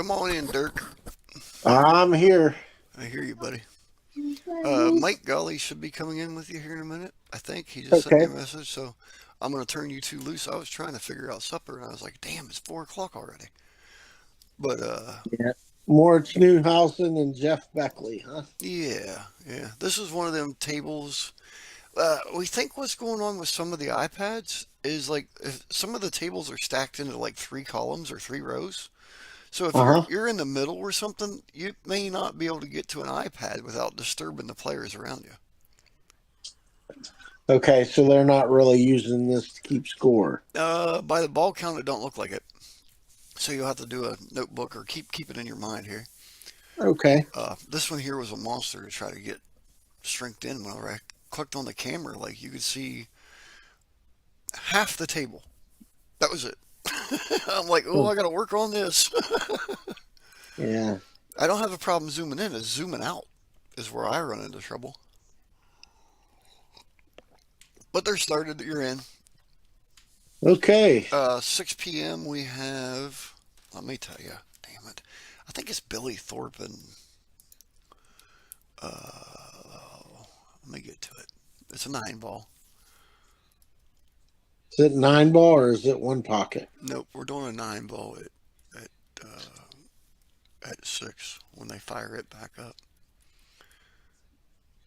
Come on in, Dirk. I'm here. I hear you, buddy. Mike Gully should be coming in with you here in a minute. I think he just sent me Okay. a message, so I'm going to turn you two loose. I was trying to figure out supper, and I was like, damn, it's 4 o'clock already. But, Yeah. Moritz Neuhausen and Jeff Beckley, huh? yeah. This is one of them tables. We think what's going on with some of the iPads is like if some of the tables are stacked into like 3 columns or 3 rows. So if you're Uh-huh. you're in the middle or something, you may not be able to get to an iPad without disturbing the players around you. Okay, so they're not really using this to keep score. By the ball count, it don't look like it. So you'll have to do a notebook or keep it in your mind here. Okay. This one here was a monster to try to get shrinked in. Whenever I clicked on the camera, like you could see half the table. That was it. I'm like, oh, Hmm. I got to work on this. Yeah. I don't have a problem zooming in. It's zooming out is where I run into trouble. But they're started. You're in. Okay. 6 p.m. we have. Let me tell you. Damn it. I think it's Billy Thorpe and let me get to it. It's a 9 ball. Is it 9 ball or is it one pocket? Nope, we're doing a 9 ball at at 6 when they fire it back up.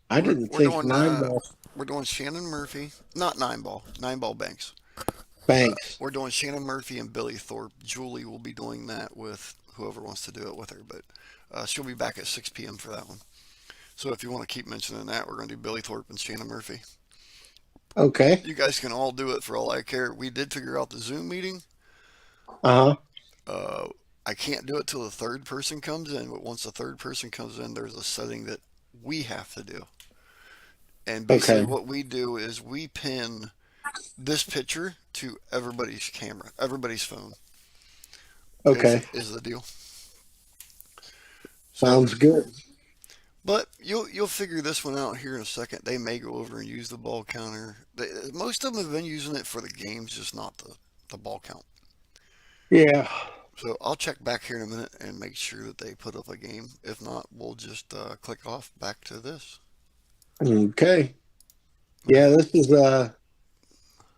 I We're didn't we're think doing 9 ball we're doing Shannon Murphy, not 9 ball, 9 ball banks. banks. We're doing Shannon Murphy and Billy Thorpe. Julie will be doing that with whoever wants to do it with her, but she'll be back at 6 p.m. for that one. So if you want to keep mentioning that, we're going to do Billy Thorpe and Shannon Murphy. Okay. You guys can all do it for all I care. We did figure out the Zoom meeting. Uh-huh. Uh, I can't do it till the third person comes in, but once the third person comes in, there's a setting that we have to do. And basically, Okay. what we do is we pin this picture to everybody's camera, everybody's phone Okay. is the deal. So, Sounds good. but you'll figure this one out here in a second. They may go over and use the ball counter. Most of them have been using it for the games, just not the ball count. Yeah. So I'll check back here in a minute and make sure that they put up a game. If not, we'll just click off back to this. Okay. All Yeah, right.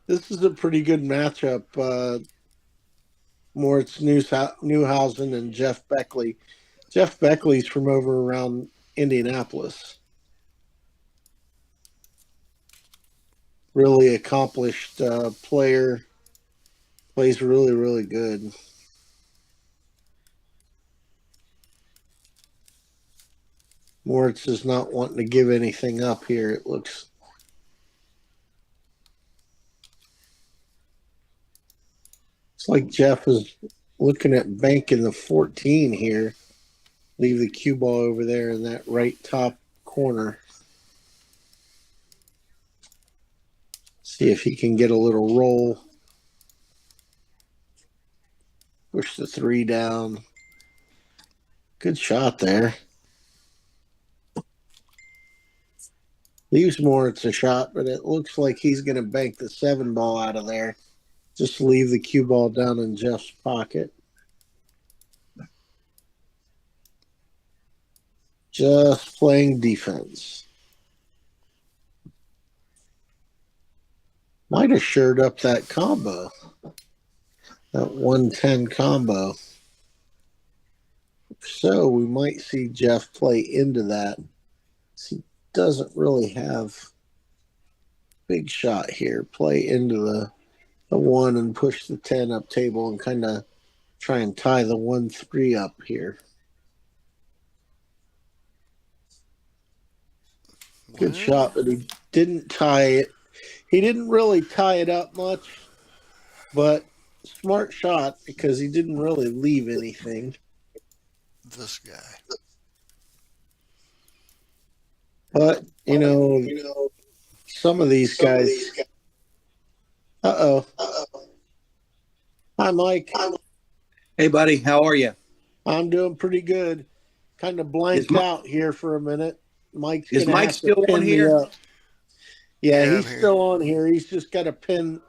this is a pretty good matchup. Moritz Neuhausen and Jeff Beckley. Jeff Beckley's from over around Indianapolis. Really accomplished player. Plays really, really good. Moritz is not wanting to give anything up here. It looks it's like Jeff is looking at banking the 14 here. Leave the cue ball over there in that right top corner. See if he can get a little roll. Push the 3 down. Good shot there. Leaves Moritz a shot, but it looks like he's going to bank the 7 ball out of there. Just leave the cue ball down in Jeff's pocket. Just playing defense. Might have shored up that combo, that 110 combo. So we might see Jeff play into that. He doesn't really have big shot here. Play into the 1 and push the 10 up table and kind of try and tie the 1-3 up here. Good Well, shot, but he didn't tie it. He didn't really tie it up much, but smart shot because he didn't really leave anything. this guy. But, some of these guys. Uh oh. Hi, Mike. Hey, buddy, how are you? I'm doing pretty good. Kind of Is blanked out here for a minute. Mike's is going to Mike have to still on pin me here? up. Yeah, Yeah, I'm he's here. still on here. He's just got to pin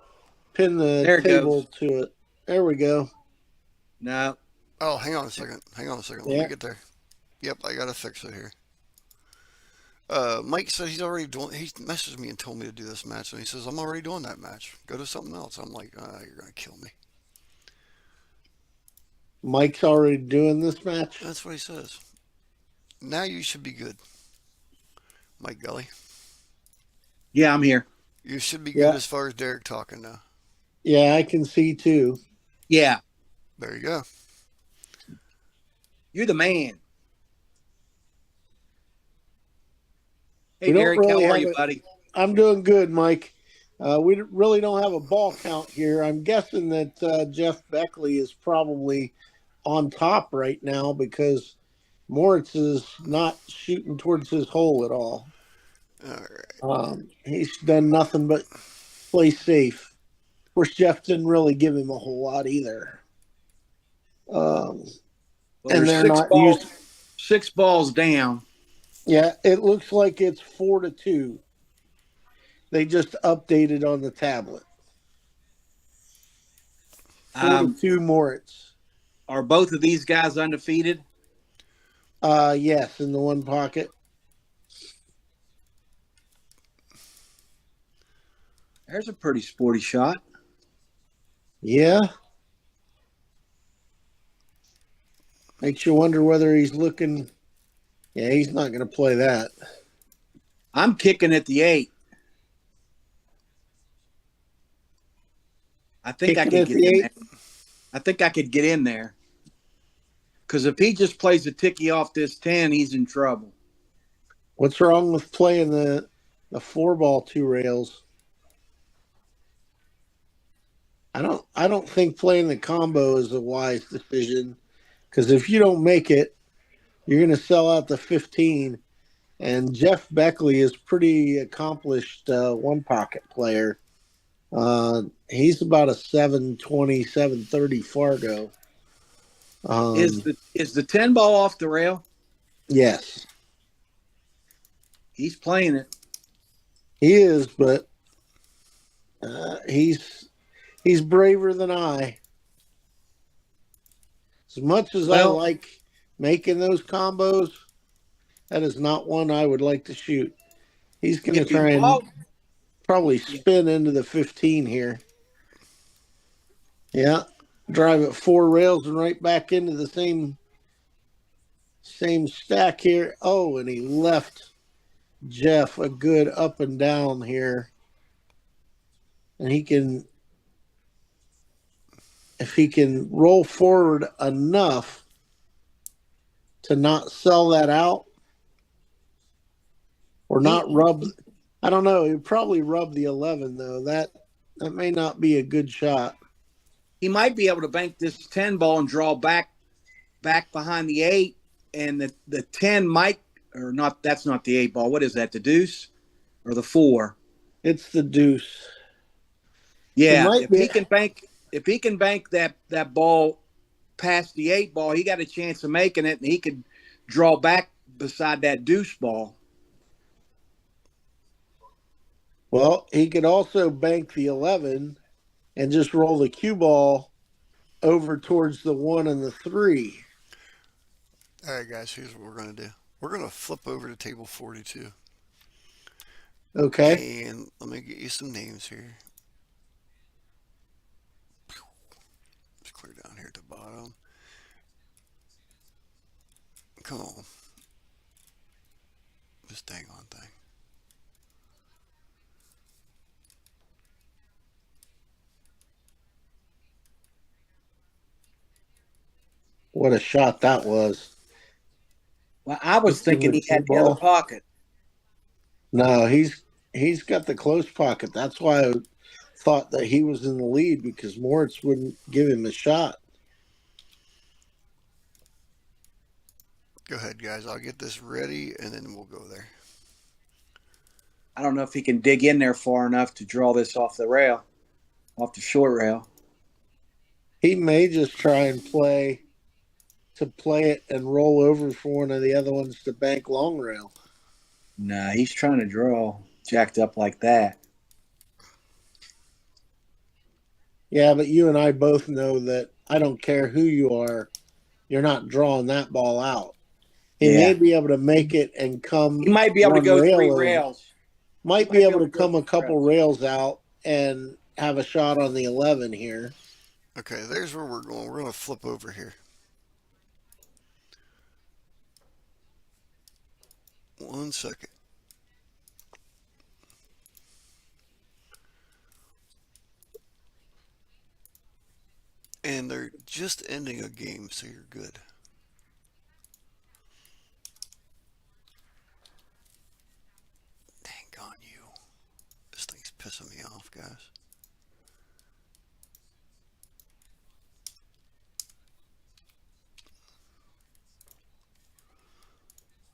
the There it table goes. to it. There we go. No, Oh, hang on a second. Hang on a second. Let me Yeah. get there. Yep, I gotta fix it here. Mike said he's already doing. He messaged me and told me to do this match, and he says I'm already doing that match. Go to something else. I'm like, you're gonna kill me. Mike's already doing this match. That's what he says. Now you should be good, Mike Gully. Yeah, I'm here. You should be good Yeah. as far as Derek talking now. Yeah, I can see too. Yeah, There you go. you're the man. We Hey, don't Derek, really how are have you, a. buddy? I'm doing good, Mike. We really don't have a ball count here. I'm guessing that Jeff Beckley is probably on top right now because Moritz is not shooting towards his hole at all. All right. He's done nothing but play safe. Of course, Jeff didn't really give him a whole lot either. Um, Well, and there's they're not used. six balls down. Yeah, it looks like it's 4-2. They just updated on the tablet. 4-2 Moritz. Are both of these guys undefeated? Yes, in the one pocket. There's a pretty sporty shot. Yeah. Makes you wonder whether he's looking. Yeah, he's not going to play that. I'm kicking at the 8. I think I Kicking could at get the in 8. there. I think I could get in there. Because if he just plays a ticky off this 10, he's in trouble. What's wrong with playing the 4-ball 2 rails? I don't think playing the combo is a wise decision because if you don't make it, you're going to sell out the 15. And Jeff Beckley is pretty accomplished one pocket player. He's about a 720, 730 Fargo. Is the 10 ball off the rail? Yes, He's playing it. he is, but he's braver than I. As much as I Well, like making those combos, that is not one I would like to shoot. He's going to if he try and ball, probably spin into the 15 here. Yeah, drive it 4 rails and right back into the same stack here. Oh, and he left Jeff a good up and down here. And he can, if he can roll forward enough to not sell that out or not rub, I don't know. He'd probably rub the 11 though. That may not be a good shot. he might be able to bank this 10 ball and draw back behind the 8, and the 10 might, or not, that's not the 8 ball. What is that, the deuce or the 4? It's the deuce. He Yeah, might be. if he can bank that ball past the 8 ball, he got a chance of making it, and he could draw back beside that deuce ball. Well, he could also bank the 11 and just roll the cue ball over towards the 1 and the 3. All right, guys. Here's what we're gonna do. We're gonna flip over to table 42, Okay. and let me get you some names here. Let's clear down here at the bottom. Come on. This dang on thing. What a shot that was. Well, I was Just in thinking the he had cue the other ball. pocket. No, he's got the close pocket. That's why I thought that he was in the lead because Moritz wouldn't give him a shot. Go ahead, guys. I'll get this ready, and then we'll go there. I don't know if he can dig in there far enough to draw this off the rail, off the short rail. He may just try and play it and roll over for one of the other ones to bank long rail. Nah, he's trying to draw jacked up like that. Yeah, but you and I both know that I don't care who you are. you're not drawing that ball out. He may Yeah. be able to make it and come He might be able to one go rail 3 over. rails. Might be able to come a couple rails out and have a shot on the 11 here. Okay, there's where we're going. We're going to flip over here. One second. And they're just ending a game, so you're good. Dang on you. This thing's pissing me off, guys.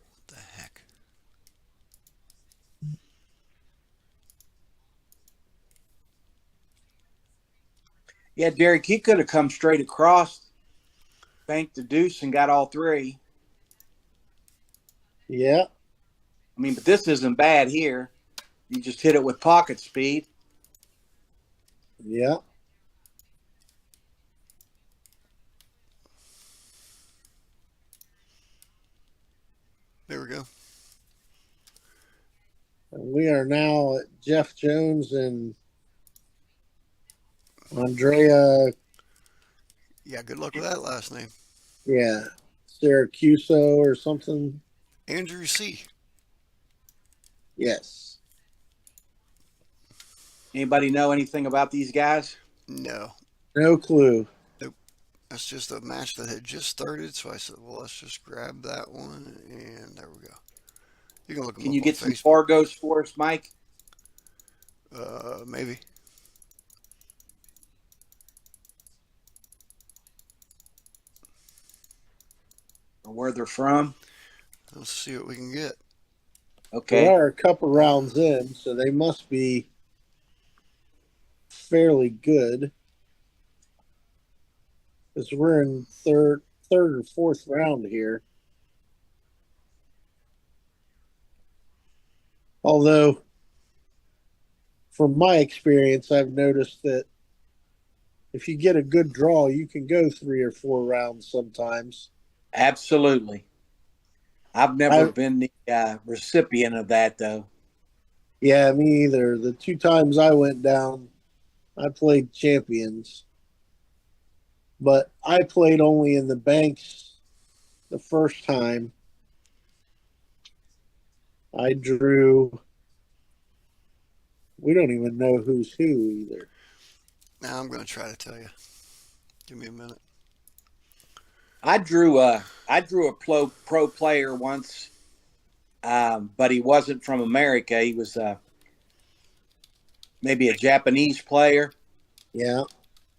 What the heck? Yeah, Derek, he could have come straight across, banked the deuce, and got all 3. Yeah. I mean, but this isn't bad here. You just hit it with pocket speed. Yeah. There we go. And we are now at Jeff Jones and Andrea. Yeah, good luck with that last name. Yeah. Cianciaruso or something. Andrew C. Yes. Anybody know anything about these guys? No. No clue. Nope. That's just a match that had just started, so I said, well, let's just grab that one, and there we go. You can look them Can up you on get some Facebook. Fargos for us, Mike? Maybe. Or where they're from? Let's see what we can get. Okay. They are a couple rounds in, so they must be fairly good. Because we're in third or fourth round here. Although, from my experience, I've noticed that if you get a good draw, you can go 3 or 4 rounds sometimes. Absolutely. I've never been the recipient of that, though. Yeah, me either. The 2 times I went down, I played champions. But I played only in the banks the first time. I drew. We don't even know who's who either. Now I'm going to try to tell you. Give me a minute. I drew a pro player once, but he wasn't from America. He was maybe a Japanese player. Yeah.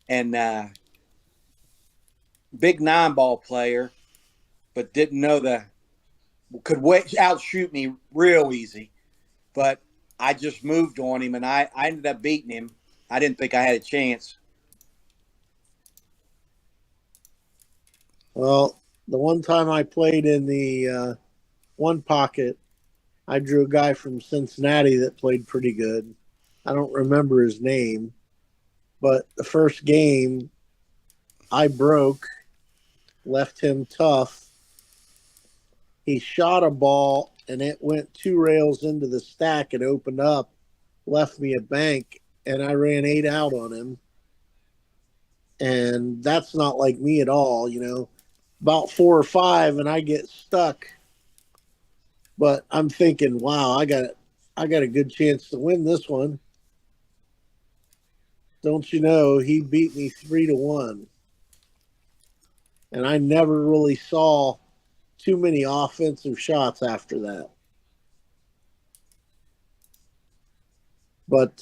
And big 9-ball player, but didn't know could outshoot me real easy. But I just moved on him, and I ended up beating him. I didn't think I had a chance. Well, the one time I played in the one pocket, I drew a guy from Cincinnati that played pretty good. I don't remember his name, but the first game I broke, left him tough. He shot a ball and it went 2 rails into the stack and opened up, left me a bank, and I ran 8 out on him. And that's not like me at all, you know. About 4 or 5 and I get stuck. But I'm thinking, wow, I got a good chance to win this one. Don't you know, he beat me 3-1. And I never really saw too many offensive shots after that. But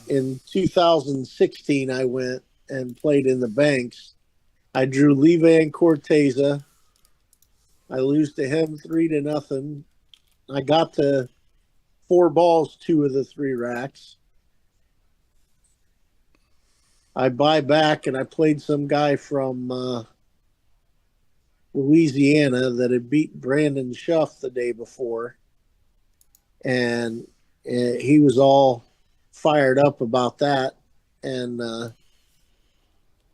in 2016, I went and played in the banks. I drew Levan Corteza. I lose to him 3-0. I got to 4 balls, 2 of the 3 racks. I buy back and I played some guy from Louisiana that had beat Brandon Schuff the day before. And he was all fired up about that. And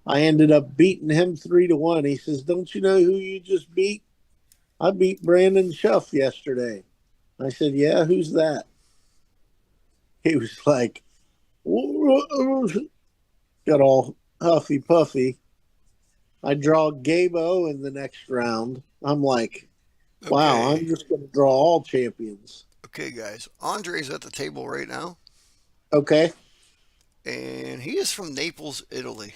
I ended up beating him 3-1. He says, "Don't you know who you just beat? I beat Brandon Schuff yesterday." I said, "Yeah, who's that?" He was like, got all huffy puffy. I draw Gabo in the next round. I'm like, wow, Okay. I'm just going to draw all champions. Okay, guys. Andre's at the table right now, Okay, and he is from Naples, Italy.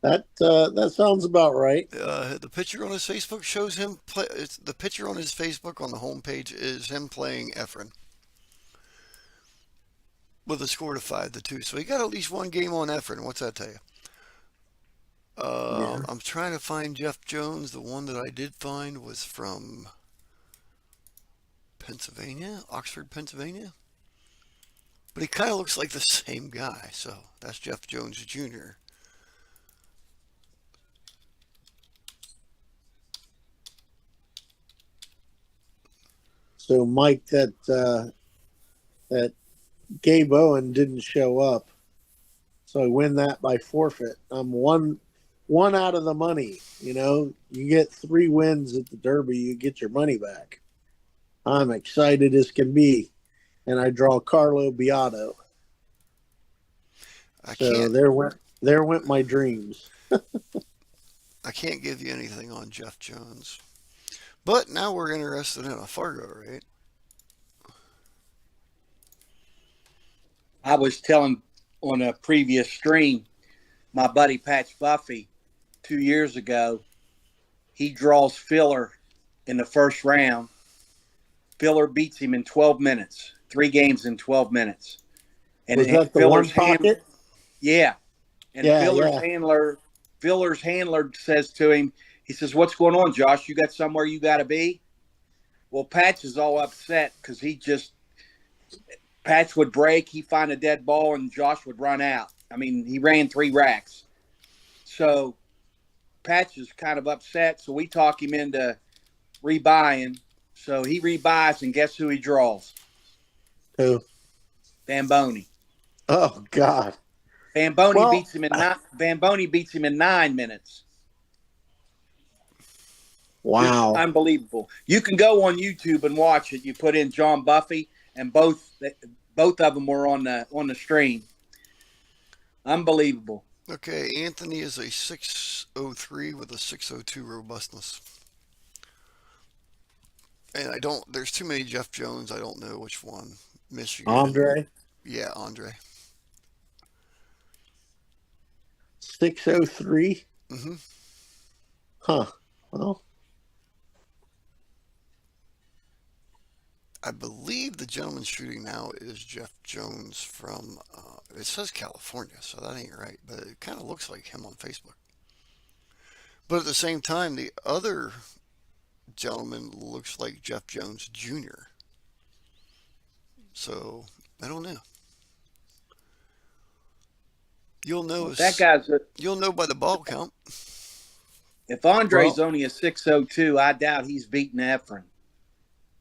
that sounds about right. The picture on his Facebook shows him play. The picture on his Facebook on the homepage is him playing Efren with a score of 5-2. So he got at least one game on Efren. What's that tell you? Yeah. I'm trying to find Jeff Jones. The one that I did find was from Pennsylvania, Oxford, Pennsylvania. But he kind of looks like the same guy. So that's Jeff Jones Jr. So Mike, that Gabe Owen didn't show up, so I win that by forfeit. I'm one out of the money. You know, you get 3 wins at the Derby, you get your money back. I'm excited as can be, and I draw Carlo Beato. I So can't there went my dreams. I can't give you anything on Jeff Jones. But now we're interested in a Fargo, right? I was telling on a previous stream, my buddy Patch Buffy 2 years ago, he draws Filler in the first round. Filler beats him in 12 minutes, 3 games in 12 minutes. And Was that the one Filler's hand, pocket? yeah. And Yeah, yeah. Filler's handler says to him, he says, "What's going on, Josh? You got somewhere you got to be?" Well, Patch is all upset because Patch would break, he'd find a dead ball, and Josh would run out. I mean, he ran 3 racks. So Patch is kind of upset. So we talk him into rebuying. So he rebuys, and guess who he draws? Who? Bamboni. Oh God. Bamboni Well, beats him in nine. Bamboni beats him in 9 minutes. Just wow. unbelievable. You can go on YouTube and watch it. You put in John Buffy, and both of them were on the stream. Unbelievable. Okay, Anthony is a 603 with a 602 robustness. And I don't, there's too many Jeff Jones. I don't know which one. Michigan. Andre, Yeah, Andre. 603. hmm Huh. Well, I believe the gentleman shooting now is Jeff Jones from, it says California, so that ain't right, but it kind of looks like him on Facebook. But at the same time, the other gentleman looks like Jeff Jones Jr. So, I don't know. You'll know That guy's you'll know by the ball count. if Andre's well, only a 602, I doubt he's beating Efren.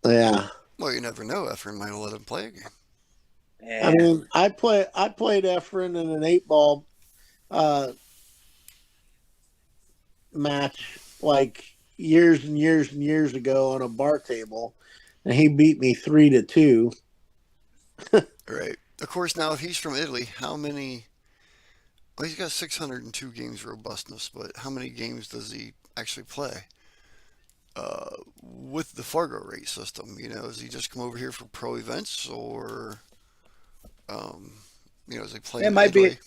yeah. Well, you never know. Efren might have let him play a game. I Yeah. mean, I played Efren in an 8-ball uh, match like years and years and years ago on a bar table, and he beat me 3-2. Right. Of course, now if he's from Italy, how many? Well, he's got 602 games robustness, but how many games does he actually play? With the Fargo rate system, does he just come over here for pro events, or um, does he play It in Italy?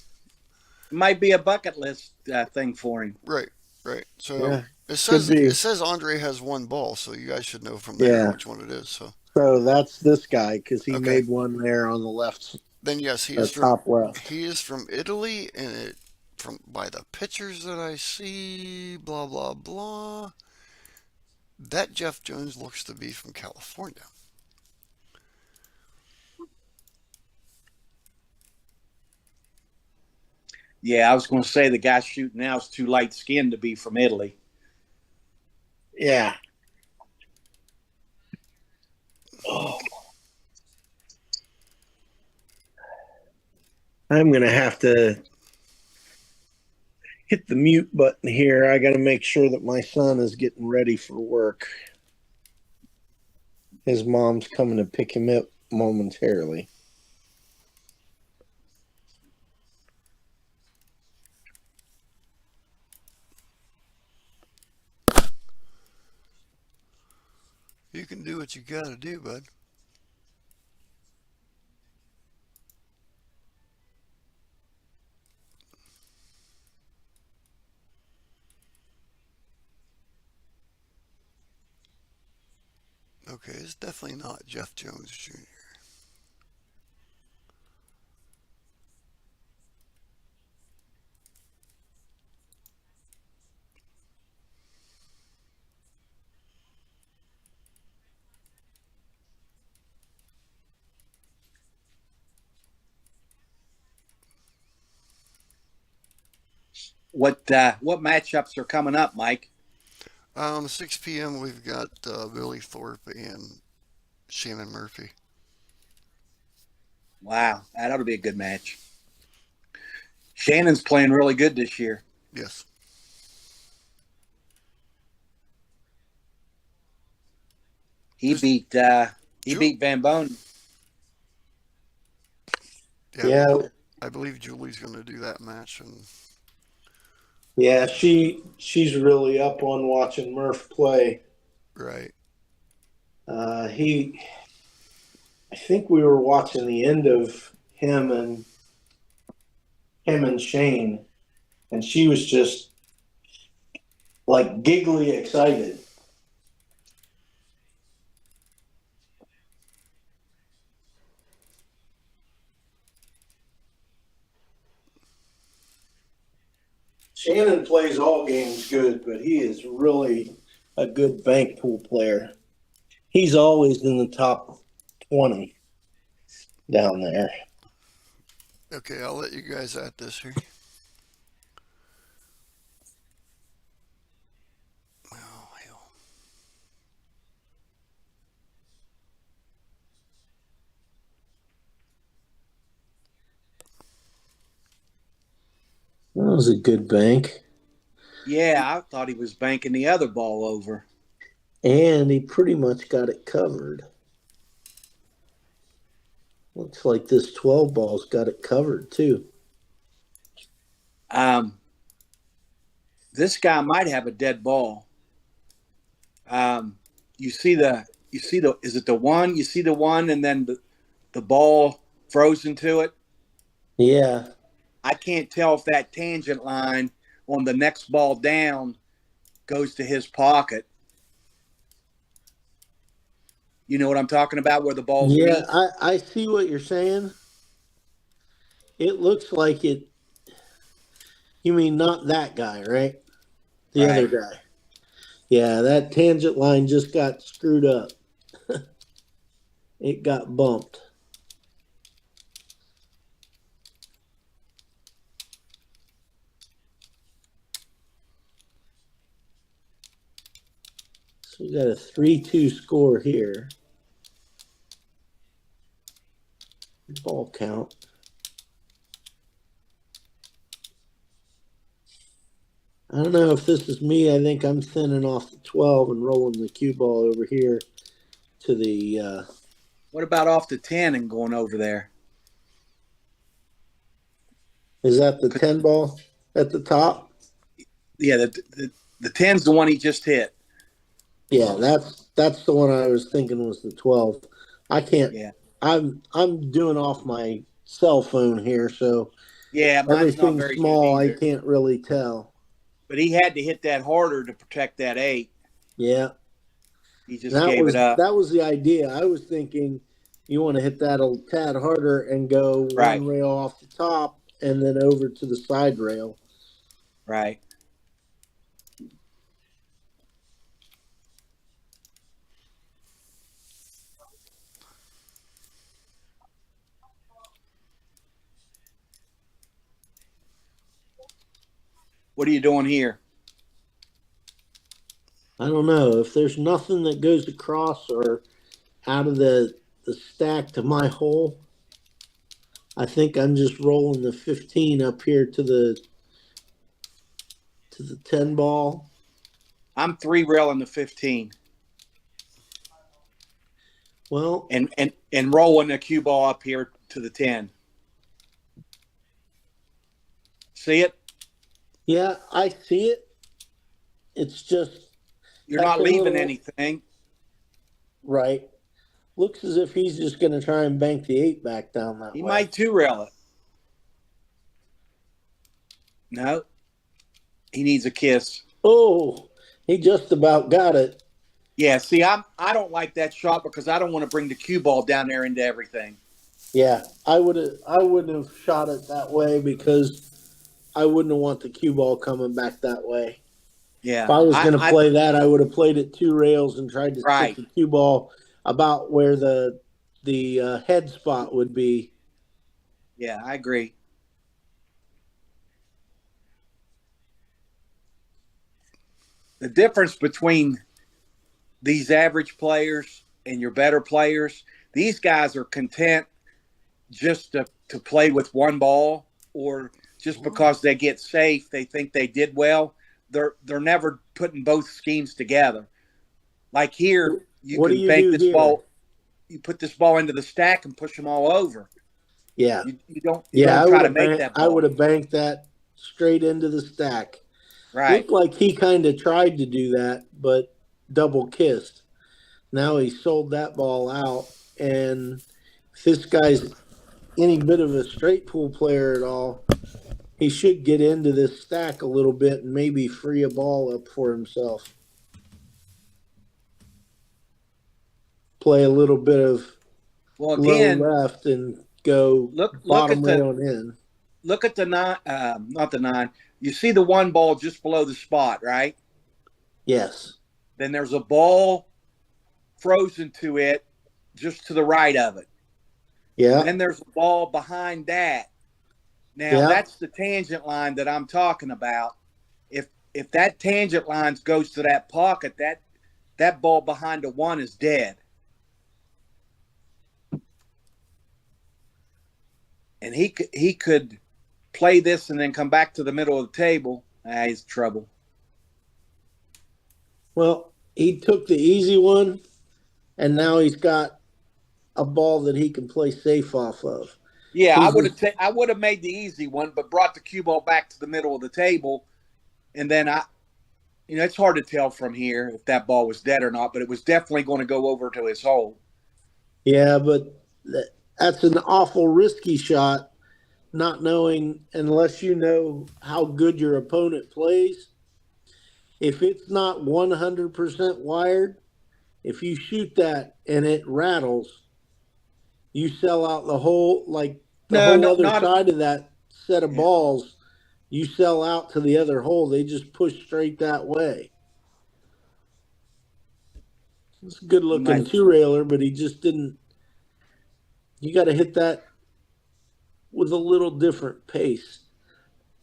might be a bucket list thing for him. Right, right. So Yeah, it could says it be. says Andre has one ball, so you guys should know from there Yeah. which one it is. So So that's this guy because he okay, made one there on the left, then yes, he is from top left. Italy, and it from by the pictures that I see, blah blah blah. That Jeff Jones looks to be from California. Yeah, I was going to say the guy shooting now is too light skinned to be from Italy. Yeah. Oh. I'm gonna have to hit the mute button here. I got to make sure that my son is getting ready for work. His mom's coming to pick him up momentarily. You can do what you gotta do, bud. Okay, it's definitely not Jeff Jones Jr. What matchups are coming up, Mike? 6 p.m. we've got Billy Thorpe and Shannon Murphy. Wow, that ought to be a good match. Shannon's playing really good this year. Yes. He Just beat Van Bonen. Yeah, I believe Julie's going to do that match, and yeah, she's really up on watching Murph play. right. I think we were watching the end of him and Shane, and she was just like giggly excited. Shannon plays all games good, but he is really a good bank pool player. He's always in the top 20 down there. Okay, I'll let you guys at this here. Oh, hell. That was a good bank. Yeah, I thought he was banking the other ball over. And he pretty much got it covered. Looks like this 12 ball's got it covered too. This guy might have a dead ball. You see the is it the one? You see the one and then the ball frozen to it? Yeah. I can't tell if that tangent line on the next ball down goes to his pocket. You know what I'm talking about, where the balls Yeah, meet? I see what you're saying. It looks like it. You mean not that guy, right? The other Right. guy. Yeah, that tangent line just got screwed up. It got bumped. So we got a 3-2 score here. Ball count. I don't know if this is me. I think I'm thinning off the 12 and rolling the cue ball over here to the. What about off the 10 and going over there? Is that the 10 ball at the top? Yeah, the 10's the one he just hit. Yeah, that's the one I was thinking was the 12. I can't. Yeah. I'm doing off my cell phone here, so Yeah, mine's not everything's very good small. I either. can't really tell. But he had to hit that harder to protect that 8. Yeah, He just gave it up. that was the idea. I was thinking you want to hit that a tad harder and go Right. one rail off the top and then over to the side rail. Right. What are you doing here? I don't know if there's nothing that goes across or out of the stack to my hole. I think I'm just rolling the 15 up here to the to the 10 ball. I'm 3-railing the 15. Well, and rolling the cue ball up here to the 10. See it? yeah, I see it. It's just You're not leaving little, anything. right. Looks as if he's just going to try and bank the 8 back down that He way. might 2-rail it. No. He needs a kiss. Oh, he just about got it. Yeah, see, I don't like that shot because I don't want to bring the cue ball down there into everything. Yeah, I wouldn't have shot it that way because I wouldn't want the cue ball coming back that way. Yeah. If I was going to play that, I would have played it 2 rails and tried to stick the cue ball about where the head spot would be. Yeah, I agree. The difference between these average players and your better players, these guys are content just to play with one ball, or just because they get safe, they think they did well. They're never putting both schemes together. Like here, you What can do you bank do this here? ball. You put this ball into the stack and push them all over. Yeah. You don't try to make that ball. I would have banked that straight into the stack. Right. Looked like he kind of tried to do that, but double kissed. Now he sold that ball out, and if this guy's any bit of a straight pool player at all, he should get into this stack a little bit and maybe free a ball up for himself. Play a little bit of Well, again, low left and go bottom railing in. Look at the 9, not the 9. You see the one ball just below the spot, right? Yes. Then there's a ball frozen to it just to the right of it. Yeah. And then there's a ball behind that. Now, that's the tangent line that I'm talking about. If that tangent line goes to that pocket, that ball behind the 1 is dead. And he could play this and then come back to the middle of the table. He's in trouble. Well, he took the easy one, and now he's got a ball that he can play safe off of. Yeah, I would have made the easy one, but brought the cue ball back to the middle of the table, and then it's hard to tell from here if that ball was dead or not, but it was definitely going to go over to his hole. Yeah, but that's an awful risky shot, not knowing, unless you know how good your opponent plays. If it's not 100% wired, if you shoot that and it rattles, you sell out the whole, like the whole other side of that set of balls, you sell out to the other hole. They just push straight that way. It's a good looking 2-railer, but he just didn't. You got to hit that with a little different pace.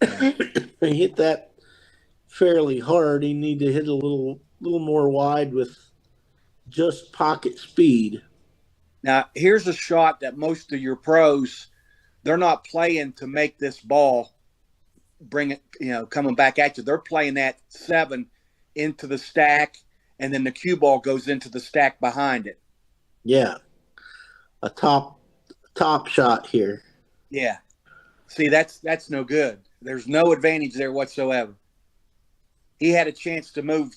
He hit that fairly hard. He need to hit a little more wide with just pocket speed. Now, here's a shot that most of your pros, they're not playing to make this ball bring it, coming back at you. They're playing that 7 into the stack, and then the cue ball goes into the stack behind it. Yeah. A top shot here. Yeah. See, that's no good. There's no advantage there whatsoever. He had a chance to move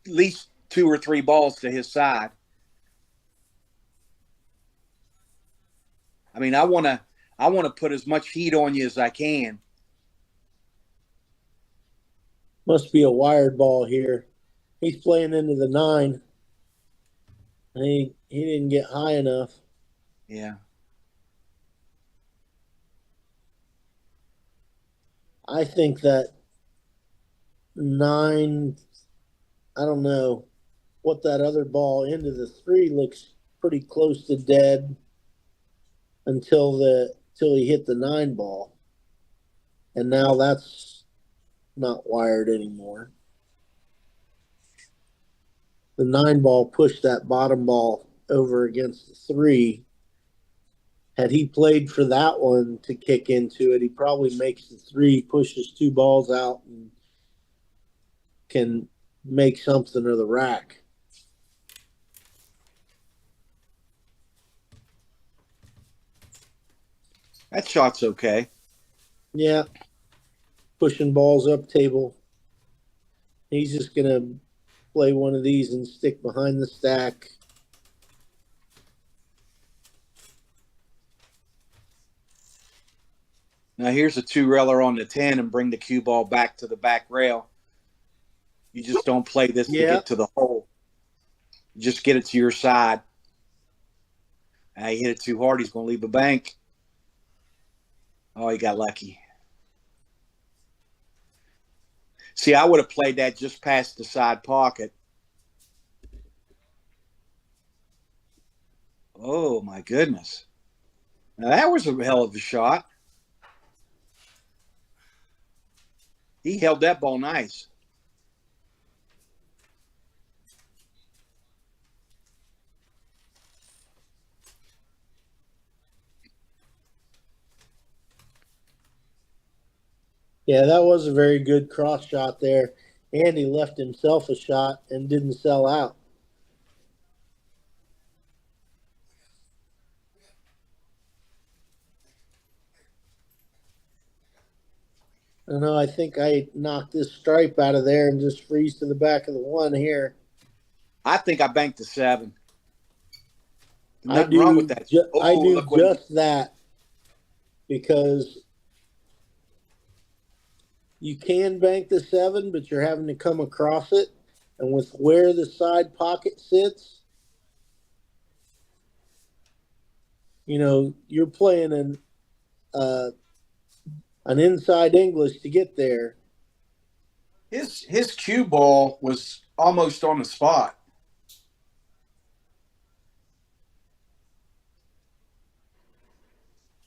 at least 2 or 3 balls to his side. I mean, I want to put as much heat on you as I can. Must be a wired ball here. He's playing into the 9. And he didn't get high enough. Yeah. I think that 9, I don't know what that other ball into the 3 looks pretty close to dead until he hit the 9 ball. And now that's not wired anymore. The 9 ball pushed that bottom ball over against the 3. Had he played for that one to kick into it, he probably makes the 3, pushes 2 balls out, and can make something of the rack. That shot's okay. Yeah, pushing balls up table. He's just gonna play one of these and stick behind the stack. Now here's a 2-railer on the 10 and bring the cue ball back to the back rail. You just don't play this to get to the hole. You just get it to your side. He hit it too hard. He's going to leave a bank. Oh, he got lucky. See, I would have played that just past the side pocket. Oh, my goodness. Now, that was a hell of a shot. He held that ball nice. Yeah, that was a very good cross shot there. And he left himself a shot and didn't sell out. I don't know. I think I knocked this stripe out of there and just freeze to the back of the one here. I think I banked the 7. Nothing wrong with that. I do just that because you can bank the 7, but you're having to come across it. And with where the side pocket sits, you know, you're playing an inside English to get there. His cue ball was almost on the spot.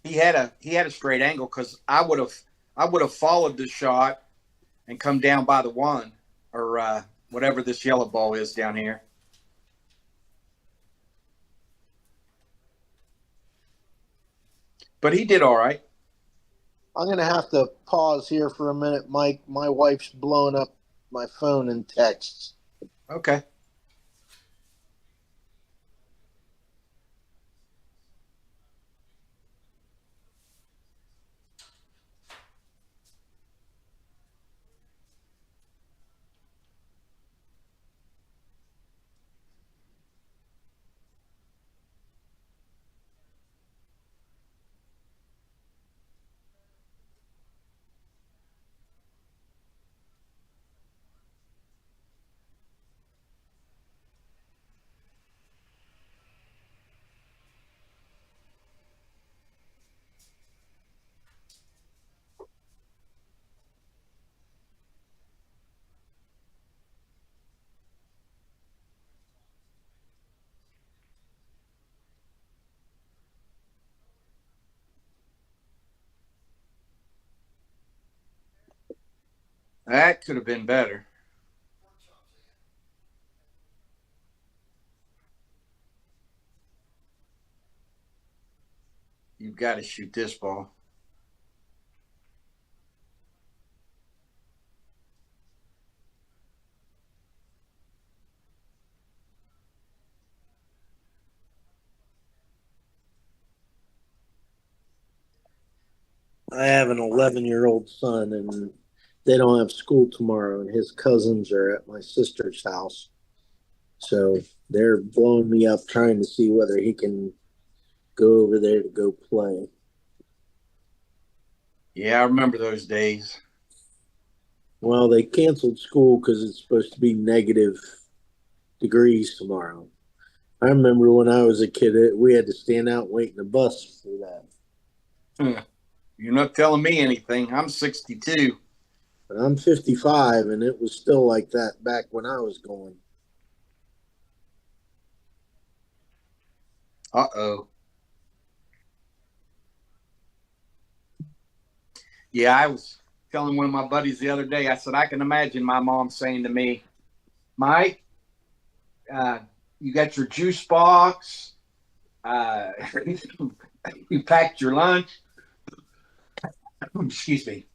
He had a straight angle because I would have followed the shot and come down by the 1 or whatever this yellow ball is down here. But he did all right. I'm going to have to pause here for a minute, Mike. My wife's blowing up my phone in texts. Okay. That could have been better. You've got to shoot this ball. I have an 11-year-old son, and they don't have school tomorrow, and his cousins are at my sister's house. So they're blowing me up trying to see whether he can go over there to go play. Yeah, I remember those days. Well, they canceled school because it's supposed to be negative degrees tomorrow. I remember when I was a kid, we had to stand out waiting the bus for that. You're not telling me anything. I'm 62. But I'm 55, and it was still like that back when I was going. Uh-oh. Yeah, I was telling one of my buddies the other day, I said, I can imagine my mom saying to me, Mike, you got your juice box, you packed your lunch. Excuse me.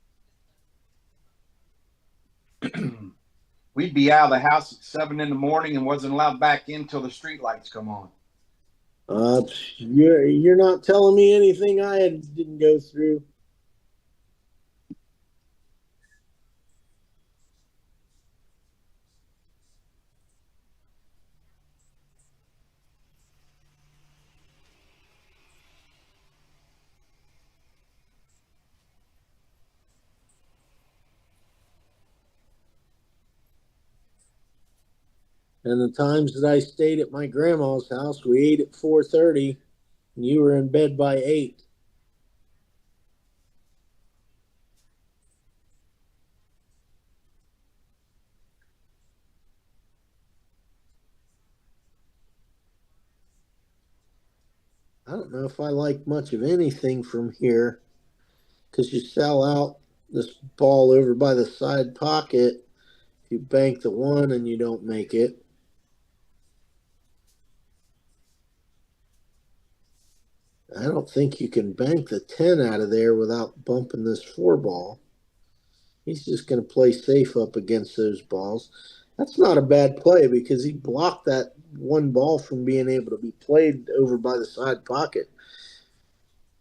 we'd be out of the house at 7 in the morning and wasn't allowed back in till the street lights come on. You're not telling me anything didn't go through. And the times that I stayed at my grandma's house, we ate at 4:30, and you were in bed by 8. I don't know if I like much of anything from here, because you sell out this ball over by the side pocket. You bank the 1 and you don't make it. I don't think you can bank the 10 out of there without bumping this 4 ball. He's just going to play safe up against those balls. That's not a bad play because he blocked that 1 ball from being able to be played over by the side pocket.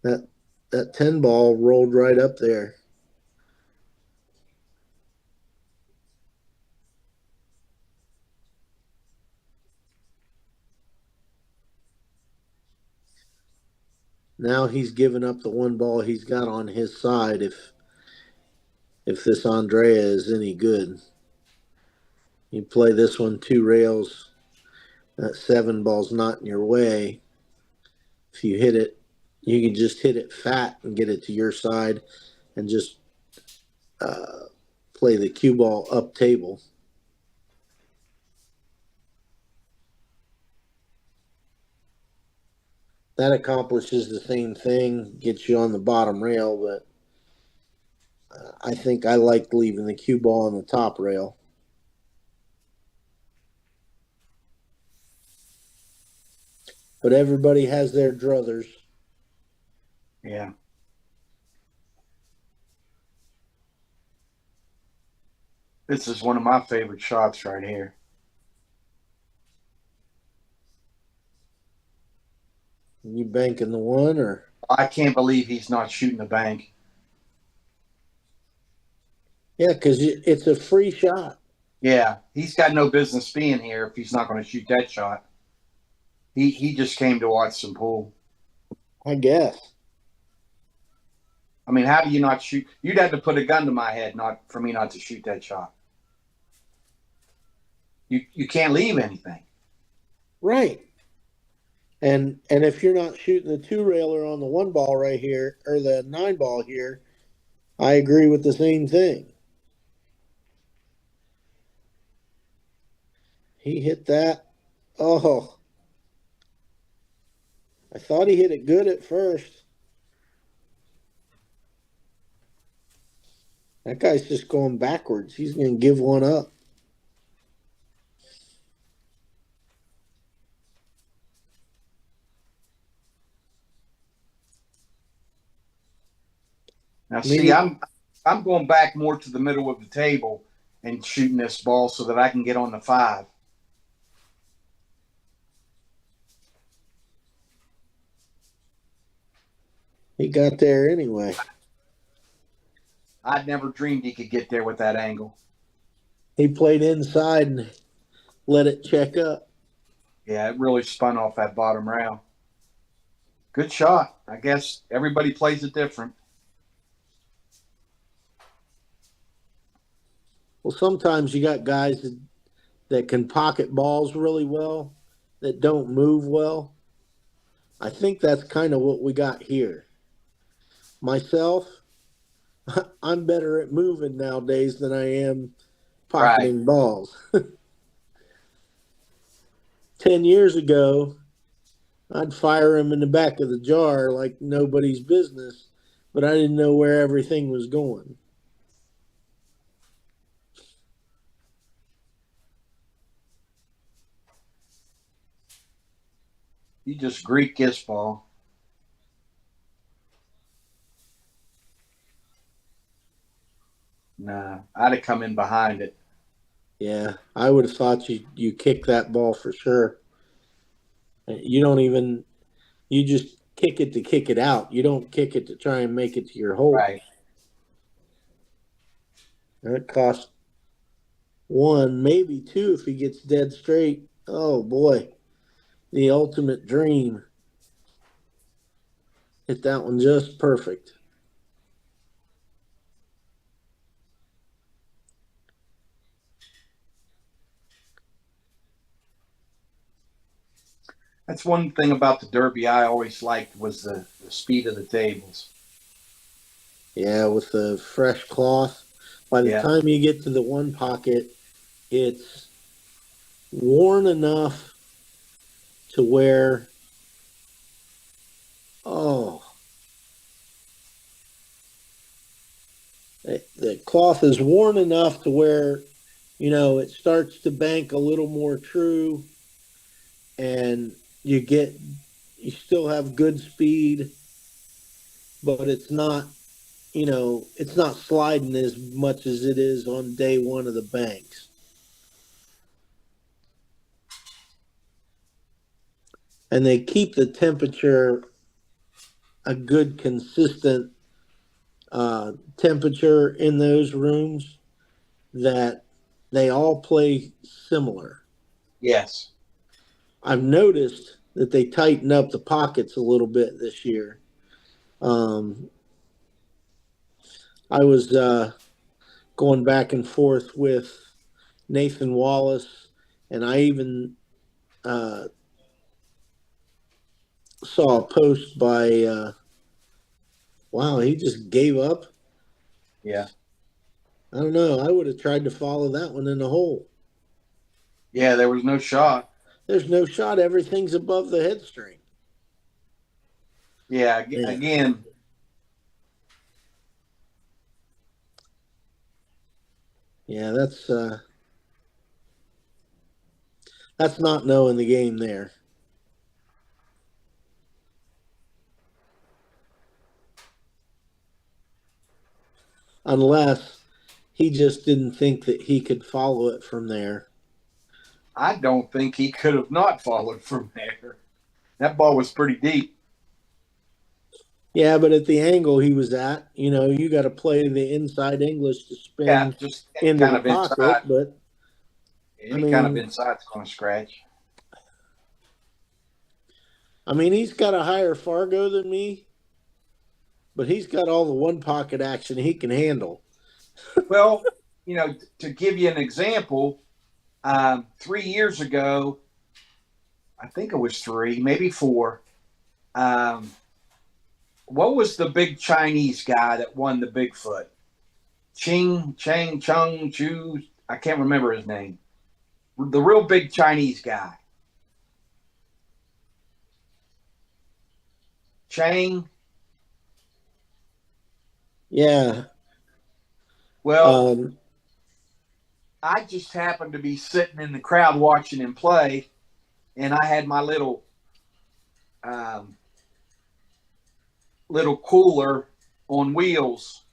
That 10 ball rolled right up there. Now he's given up the 1 ball he's got on his side if this Andrea is any good. You play this one 2 rails, that 7 ball's not in your way. If you hit it, you can just hit it fat and get it to your side and just play the cue ball up table. That accomplishes the same thing, gets you on the bottom rail, but I think I like leaving the cue ball on the top rail. But everybody has their druthers. Yeah. This is one of my favorite shots right here. You banking the 1 or? I can't believe he's not shooting the bank. Yeah, because it's a free shot. Yeah, he's got no business being here if he's not going to shoot that shot. He just came to watch some pool. I guess. I mean, how do you not shoot? You'd have to put a gun to my head not for me not to shoot that shot. You can't leave anything. Right. And if you're not shooting the 2 railer on the 1 ball right here or the 9 ball here, I agree with the same thing. He hit that. Oh, I thought he hit it good at first. That guy's just going backwards. He's going to give 1 up. Now, see, I'm going back more to the middle of the table and shooting this ball so that I can get on the 5. He got there anyway. I'd never dreamed he could get there with that angle. He played inside and let it check up. Yeah, it really spun off that bottom rail. Good shot. I guess everybody plays it different. Well, sometimes you got guys that can pocket balls really well, that don't move well. I think that's kind of what we got here. Myself, I'm better at moving nowadays than I am pocketing balls. 10 years ago, I'd fire him in the back of the jar like nobody's business, but I didn't know where everything was going. You just Greek this ball. Nah, I'd have come in behind it. Yeah, I would have thought you kick that ball for sure. You don't even you just kick it to kick it out. You don't kick it to try and make it to your hole. Right. That costs one, maybe two if he gets dead straight. Oh boy, the ultimate dream. Hit that one just perfect. That's one thing about the Derby I always liked was the speed of the tables. Yeah, with the fresh cloth. By the Yeah. time you get to the one pocket, it's worn enough to where, oh, the cloth is worn enough to where, it starts to bank a little more true, and you still have good speed, but it's not sliding as much as it is on day one of the banks. And they keep the temperature a good, consistent temperature in those rooms that they all play similar. Yes. I've noticed that they tighten up the pockets a little bit this year. Um, I was going back and forth with Nathan Wallace, and I even uh, saw a post by, wow, he just gave up. Yeah. I don't know. I would have tried to follow that one in the hole. Yeah, there was no shot. There's no shot. Everything's above the head string. Yeah, Yeah. again. Yeah, that's not knowing the game there. Unless he just didn't think that he could follow it from there. I don't think he could have not followed from there. That ball was pretty deep. Yeah, but at the angle he was at, you got to play the inside English to Yeah, spin just any into kind the of inside. pocket. But I Any kind of mean, inside's going to scratch. he's got a higher Fargo than me, but he's got all the one pocket action he can handle. Well, to give you an example, 3 years ago, I think it was three, maybe four. What was the big Chinese guy that won the Bigfoot? Chang Chung Chu. I can't remember his name. The real big Chinese guy. Chang. Yeah. Well, Um, I just happened to be sitting in the crowd watching him play, and I had my um, little cooler on wheels,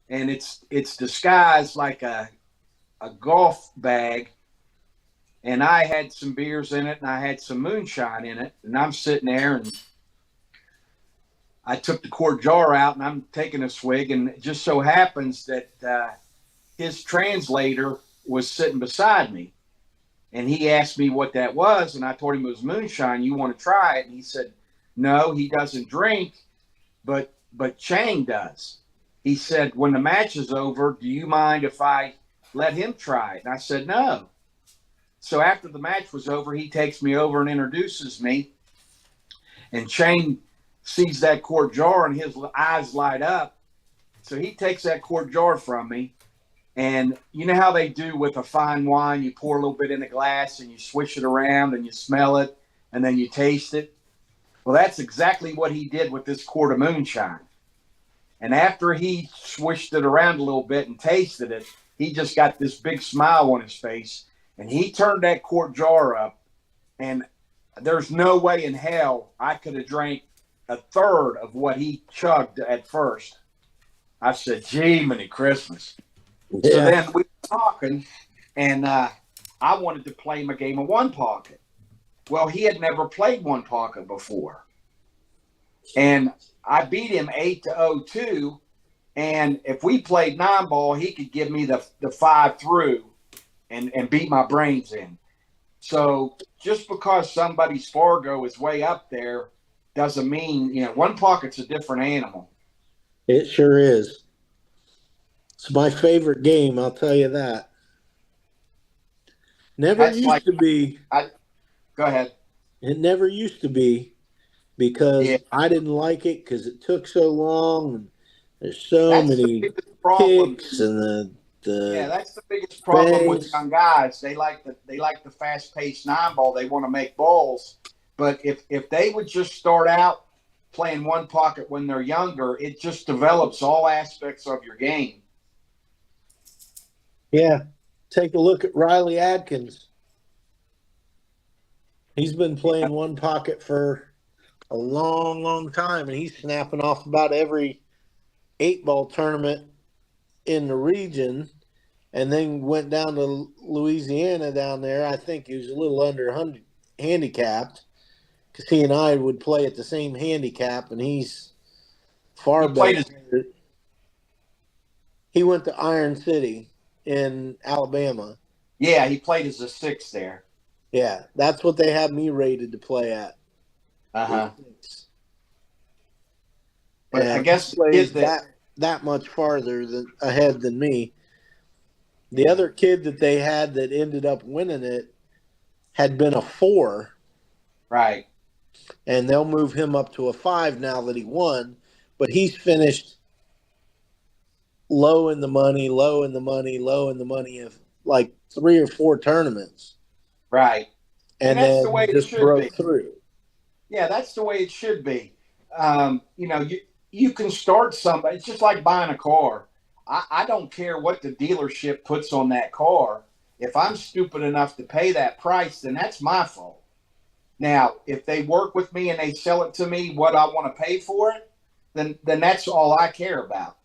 and it's disguised like a golf bag, and I had some beers in it, and I had some moonshine in it, and I'm sitting there, and I took the quart jar out, and I'm taking a swig, and it just so happens that his translator was sitting beside me, and he asked me what that was, and I told him it was moonshine. You want to try it? And he said, no, he doesn't drink, but Chang does. He said, when the match is over, do you mind if I let him try it? And I said, no. So after the match was over, he takes me over and introduces me, and Chang sees that quart jar, and his eyes light up. So he takes that quart jar from me, and you know how they do with a fine wine, you pour a little bit in a glass and you swish it around and you smell it and then you taste it. Well, that's exactly what he did with this quart of moonshine. And after he swished it around a little bit and tasted it, he just got this big smile on his face, and he turned that quart jar up, and there's no way in hell I could have drank a third of what he chugged at first. I said, gee, many Christmas. yeah. So then we were talking, And I wanted to play him a game of one pocket. Well, he had never played one pocket before. And I beat him 8-02. And if we played 9-ball, he could give me the 5 through and beat my brains in. So just because somebody's Fargo is way up there doesn't mean, one pocket's a different animal. It sure is. It's my favorite game, I'll tell you that. Never That's used to be. Go ahead. It never used to be because I didn't like it because it took so long and there's so That's many the biggest problem. kicks and that's the biggest problem with banks. young guys. They like the fast-paced 9-ball. They want to make balls. But if they would just start out playing one pocket when they're younger, it just develops all aspects of your game. Yeah. Take a look at Riley Adkins. He's been playing one pocket for a long, long time, and he's snapping off about every 8-ball tournament in the region, and then went down to Louisiana down there. I think he was a little under handicapped because he and I would play at the same handicap, and he's far better. He went to Iron City in Alabama. Yeah, he played as a 6 there. Yeah, that's what they have me rated to play at. Uh-huh. But I guess he plays that much farther ahead than me. The other kid that they had that ended up winning it had been a 4. Right. And they'll move him up to a 5 now that he won. But he's finished low in the money of like 3 or 4 tournaments. Right. And that's then the way just it should broke be. through. Yeah, that's the way it should be. You can start somebody. It's just like buying a car. I don't care what the dealership puts on that car. If I'm stupid enough to pay that price, then that's my fault. Now, if they work with me and they sell it to me what I want to pay for it, then that's all I care about.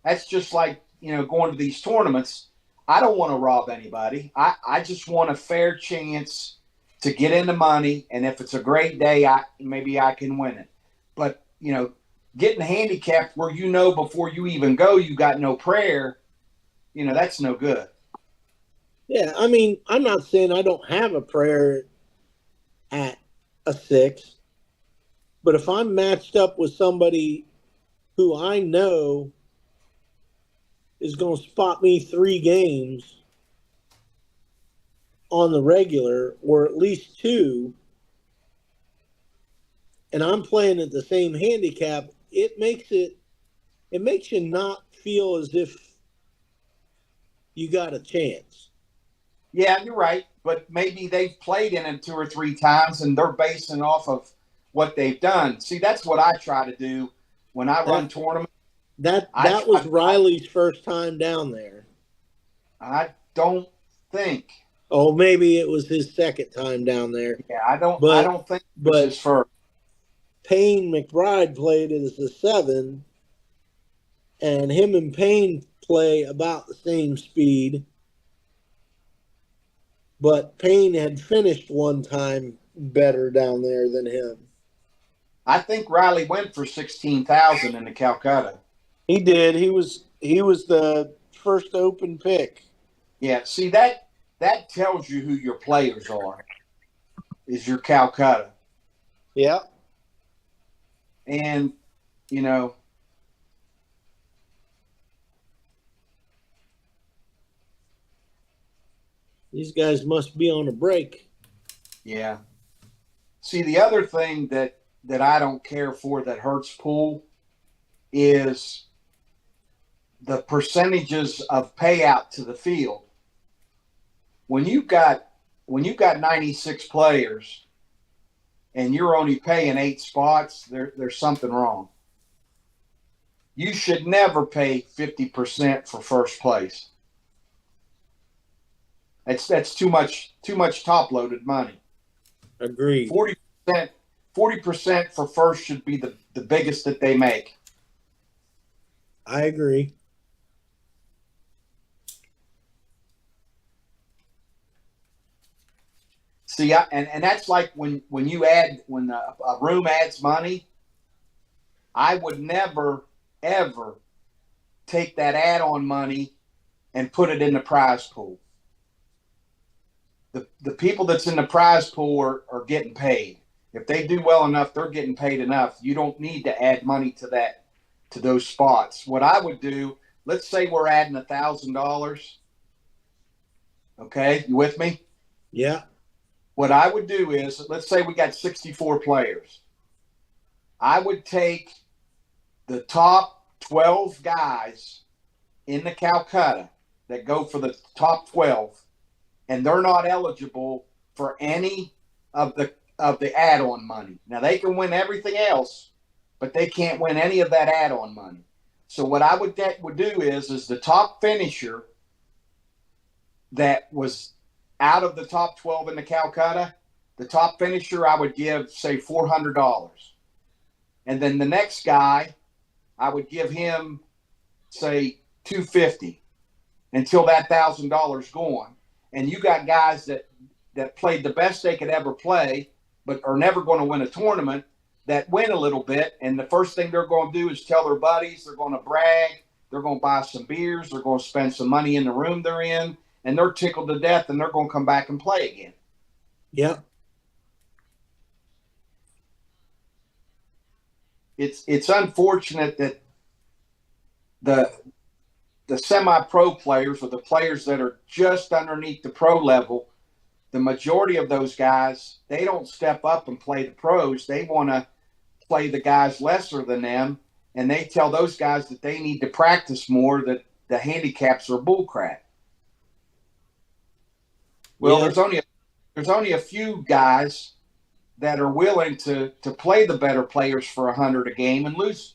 That's just like, going to these tournaments. I don't want to rob anybody. I just want a fair chance to get in the money, and if it's a great day, maybe I can win it. But, getting handicapped where before you even go, you got no prayer, that's no good. Yeah, I mean, I'm not saying I don't have a prayer at a 6, but if I'm matched up with somebody who I know is going to spot me 3 games on the regular, or at least 2, and I'm playing at the same handicap, it makes you not feel as if you got a chance. Yeah, you're right. But maybe they've played in it 2 or 3 times and they're basing off of what they've done. See, that's what I try to do when I run tournaments. That was Riley's first time down there. I don't think. Oh, maybe it was his second time down there. Yeah, I don't think it was his first. Payne McBride played as a 7, and him and Payne play about the same speed. But Payne had finished one time better down there than him. I think Riley went for 16,000 in the Calcutta. He did. He was the first open pick. Yeah, see that tells you who your players are. Is your Calcutta. Yeah. And these guys must be on a break. Yeah. See, the other thing that I don't care for that hurts pool is the percentages of payout to the field. When you've got 96 players and you're only paying 8 spots, there's something wrong. You should never pay 50% for first place. That's too much top loaded money. Agreed. 40% for first should be the biggest that they make. I agree. See, and that's like when a room adds money, I would never ever take that add-on money and put it in the prize pool. The people that's in the prize pool are getting paid. If they do well enough, they're getting paid enough. You don't need to add money to those spots. What I would do, let's say we're adding $1,000. Okay, you with me? Yeah. What I would do is, let's say we got 64 players. I would take the top 12 guys in the Calcutta that go for the top 12, and they're not eligible for any of the add-on money. Now they can win everything else, but they can't win any of that add-on money. So what I would do is the top finisher that was out of the top 12 in the Calcutta, the top finisher I would give, say, $400. And then the next guy, I would give him, say, $250 until that $1,000 gone. And you got guys that played the best they could ever play, but are never going to win a tournament, that win a little bit. And the first thing they're going to do is tell their buddies, they're going to brag, they're going to buy some beers, they're going to spend some money in the room they're in, and they're tickled to death, and they're going to come back and play again. Yeah. It's unfortunate that the semi-pro players, or the players that are just underneath the pro level, the majority of those guys, they don't step up and play the pros. They want to play the guys lesser than them, and they tell those guys that they need to practice more, that the handicaps are bullcrap. Well, Yeah. there's only a few guys that are willing to play the better players for 100 a game and lose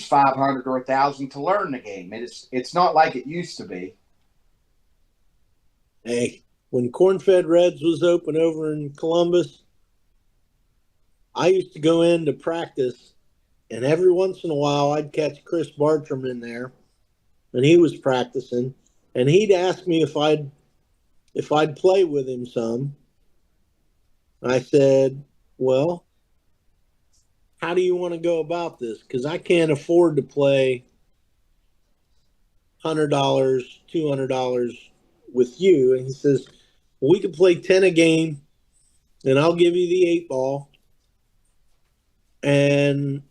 500 or 1,000 to learn the game. It's not like it used to be. Hey, when Corn-Fed Reds was open over in Columbus, I used to go in to practice, and every once in a while I'd catch Chris Bartram in there, and he was practicing, and he'd ask me if I'd play with him some. I said, well, how do you want to go about this? Because I can't afford to play $100, $200 with you. And he says, well, we could play 10 a game, and I'll give you the 8 ball, and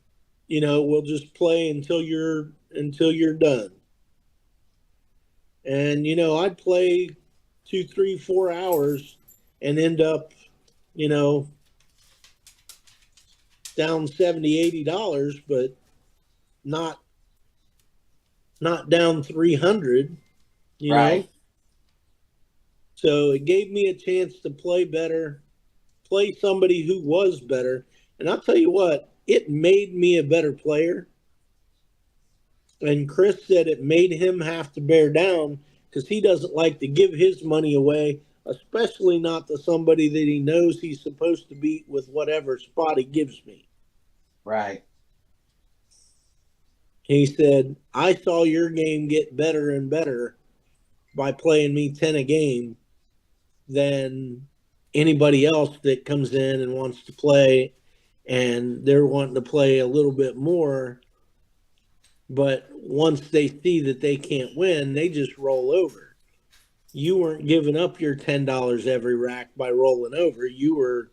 we'll just play until you're done. And I'd play 2, 3, 4 hours and end up down $70, $80, but not down 300, Right. So it gave me a chance to play better, play somebody who was better. And I'll tell you what, it made me a better player. And Chris said it made him have to bear down because he doesn't like to give his money away, especially not to somebody that he knows he's supposed to beat with whatever spot he gives me. Right. He said, I saw your game get better and better by playing me 10 a game than anybody else that comes in and wants to play, and they're wanting to play a little bit more. But once they see that they can't win, they just roll over. You weren't giving up your $10 every rack by rolling over. You were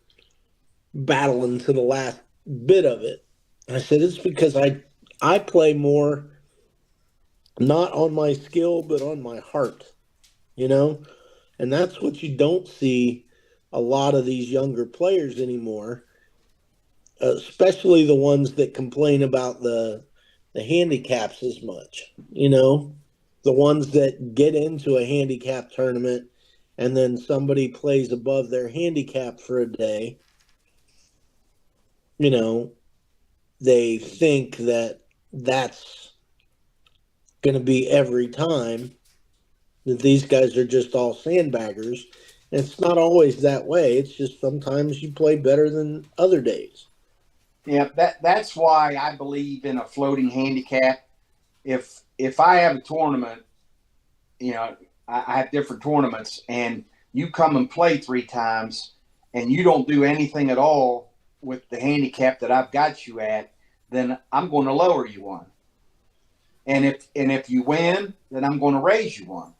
battling to the last bit of it. I said, it's because I play more, not on my skill, but on my heart, And that's what you don't see a lot of these younger players anymore, especially the ones that complain about the handicaps as much, the ones that get into a handicap tournament and then somebody plays above their handicap for a day. They think that that's going to be every time, that these guys are just all sandbaggers. And it's not always that way. It's just sometimes you play better than other days. Yeah, that's why I believe in a floating handicap. If I have a tournament, I have different tournaments, and you come and play 3 times, and you don't do anything at all with the handicap that I've got you at, then I'm going to lower you one. And if you win, then I'm going to raise you one.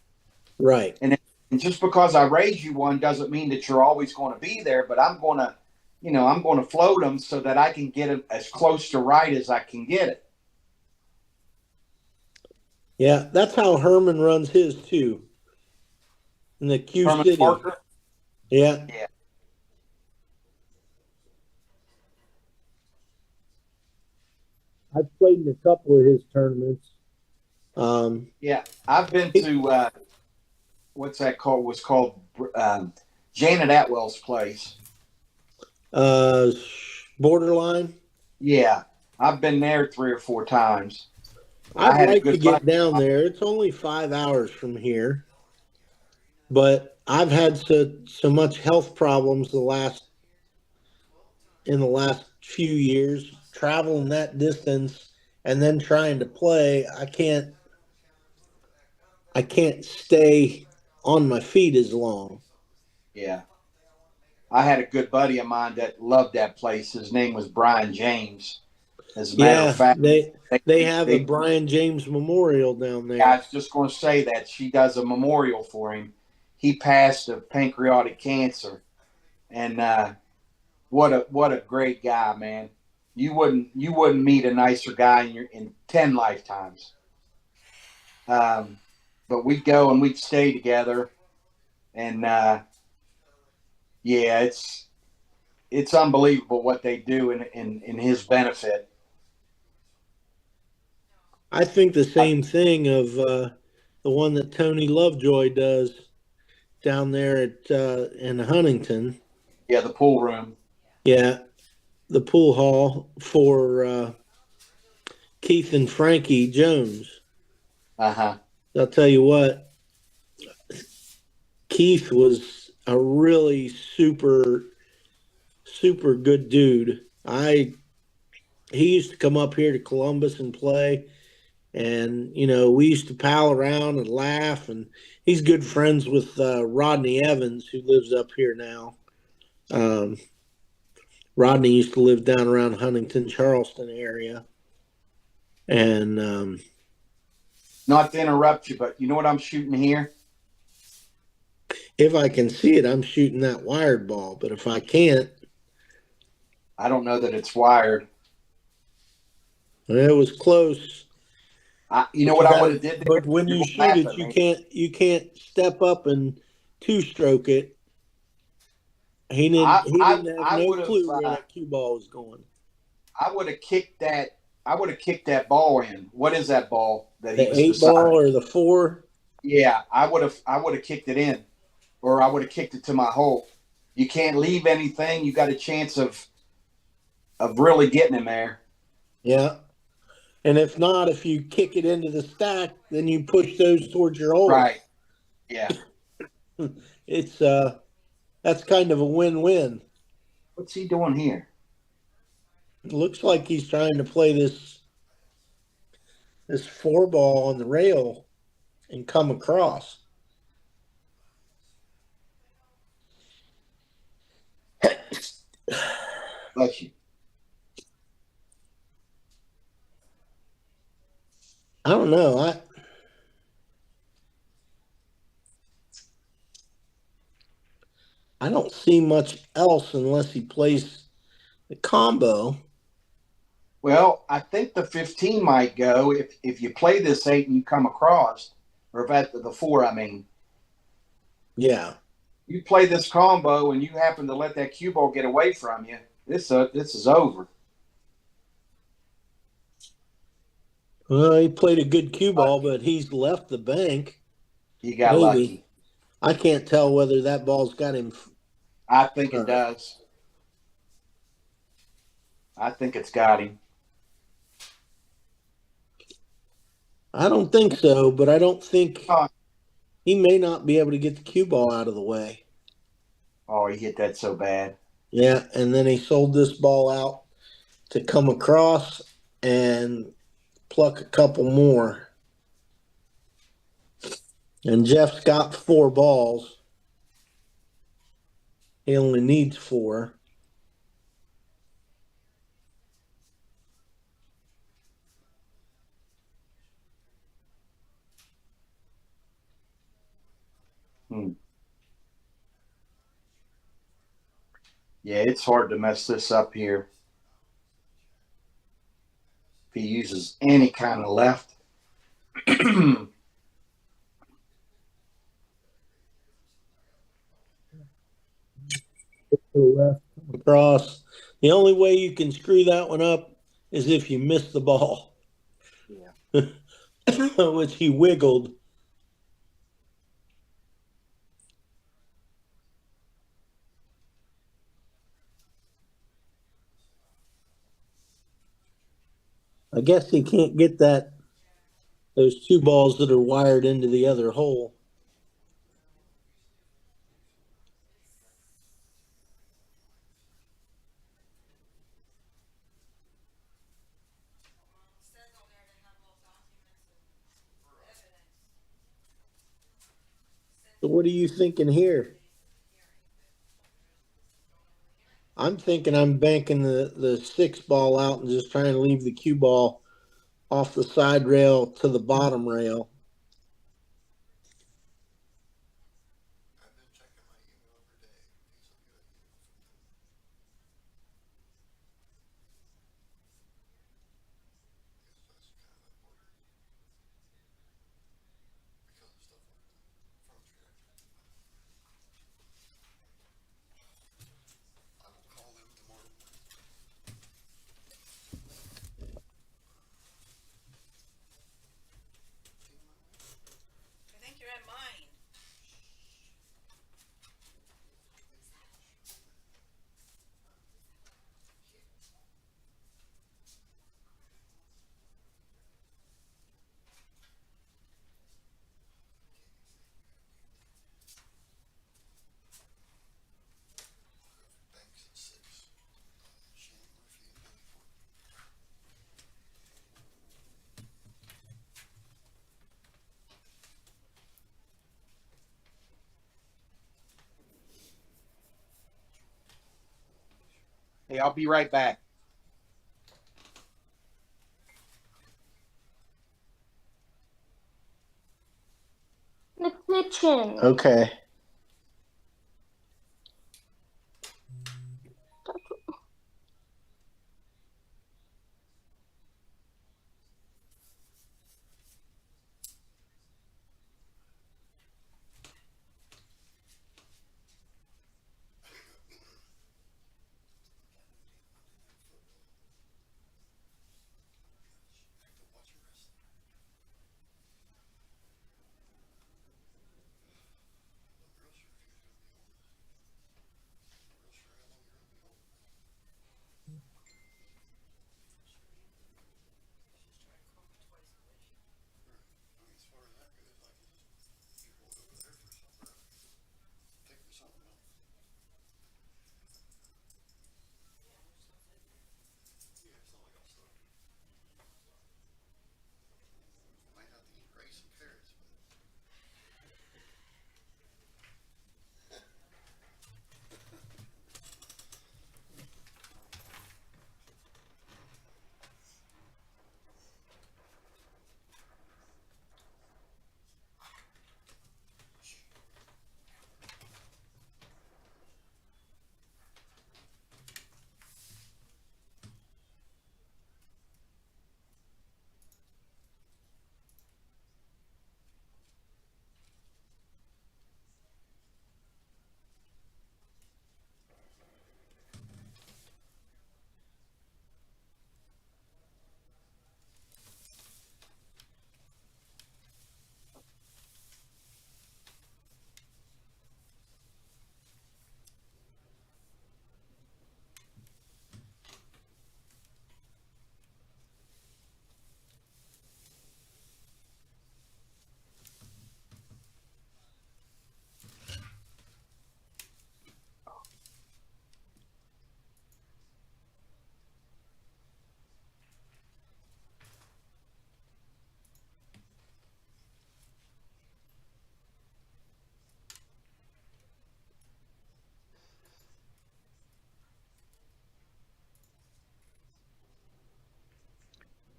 Right. And just because I raise you one doesn't mean that you're always going to be there, but I'm going to float them so that I can get it as close to right as I can get it. Yeah, that's how Herman runs his too. In the Q Herman City. Parker? Yeah. Yeah. I've played in a couple of his tournaments. Yeah, I've been to what's that called? Was called Janet Atwell's place. Borderline. Yeah, I've been there 3 or 4 times. I I'd had a like to good get buddy. down there. It's only 5 hours from here, but I've had so much health problems in the last few years, traveling that distance and then trying to play. I can't stay on my feet as long. Yeah, I had a good buddy of mine that loved that place. His name was Brian James. As a matter of Yeah, fact, they have a they Brian James Memorial down I there. was just going to say that she does a memorial for him. He passed of pancreatic cancer, and what a great guy, man. You wouldn't meet a nicer guy in 10 lifetimes. But we'd go and we'd stay together, and yeah, it's unbelievable what they do in his benefit. I think the same thing of the one that Tony Lovejoy does down there at in Huntington. Yeah, the pool room. Yeah, the pool hall for Keith and Frankie Jones. Uh-huh. I'll tell you what, Keith was a really super good dude. He used to come up here to Columbus and play, and we used to pal around and laugh. And he's good friends with Rodney Evans, who lives up here now. Um, Rodney used to live down around Huntington, Charleston area, and Not to interrupt you, but you know what I'm shooting here? if I can see it, I'm shooting that wired ball. But if I can't, I don't know that it's wired. it was close. You know But what I would have did there? but when You're you gonna shoot laugh it, at me. you can't step up and two stroke it. He I didn't have I no would have clue where that cue ball was going. I would have kicked that. I would have kicked that ball in. What is that ball that he The was eight beside? ball or the four? Yeah, I would have kicked it in, or I would have kicked it to my hole. You can't leave anything. You got a chance of really getting him there. Yeah. And if not, if you kick it into the stack, then you push those towards your hole. Right. Yeah. It's that's kind of a win-win. What's he doing here? It looks like he's trying to play this four ball on the rail and come across. Bless you. I don't know. I don't see much else unless he plays the combo. Well, I think the 15 might go if you play this 8 and you come across, or if at the 4, I mean. Yeah. You play this combo and you happen to let that cue ball get away from you, this is over. Well, he played a good cue ball, but he's left the bank. You got Maybe. lucky. I can't tell whether that ball's got him. I think it does. I think it's got him. I don't think so, but I don't think he may not be able to get the cue ball out of the way. Oh, he hit that so bad. Yeah, and then he sold this ball out to come across and pluck a couple more. And Jeff's got 4 balls. He only needs 4. Yeah, it's hard to mess this up here. If he uses any kind of left. Left across. The only way you can screw that one up is if you miss the ball. Yeah. Which he wiggled. I guess he can't get those 2 balls that are wired into the other hole. So what are you thinking here? I'm thinking I'm banking the 6 ball out and just trying to leave the cue ball off the side rail to the bottom rail. I think you're at mine. Hey, I'll be right back. The kitchen. Okay.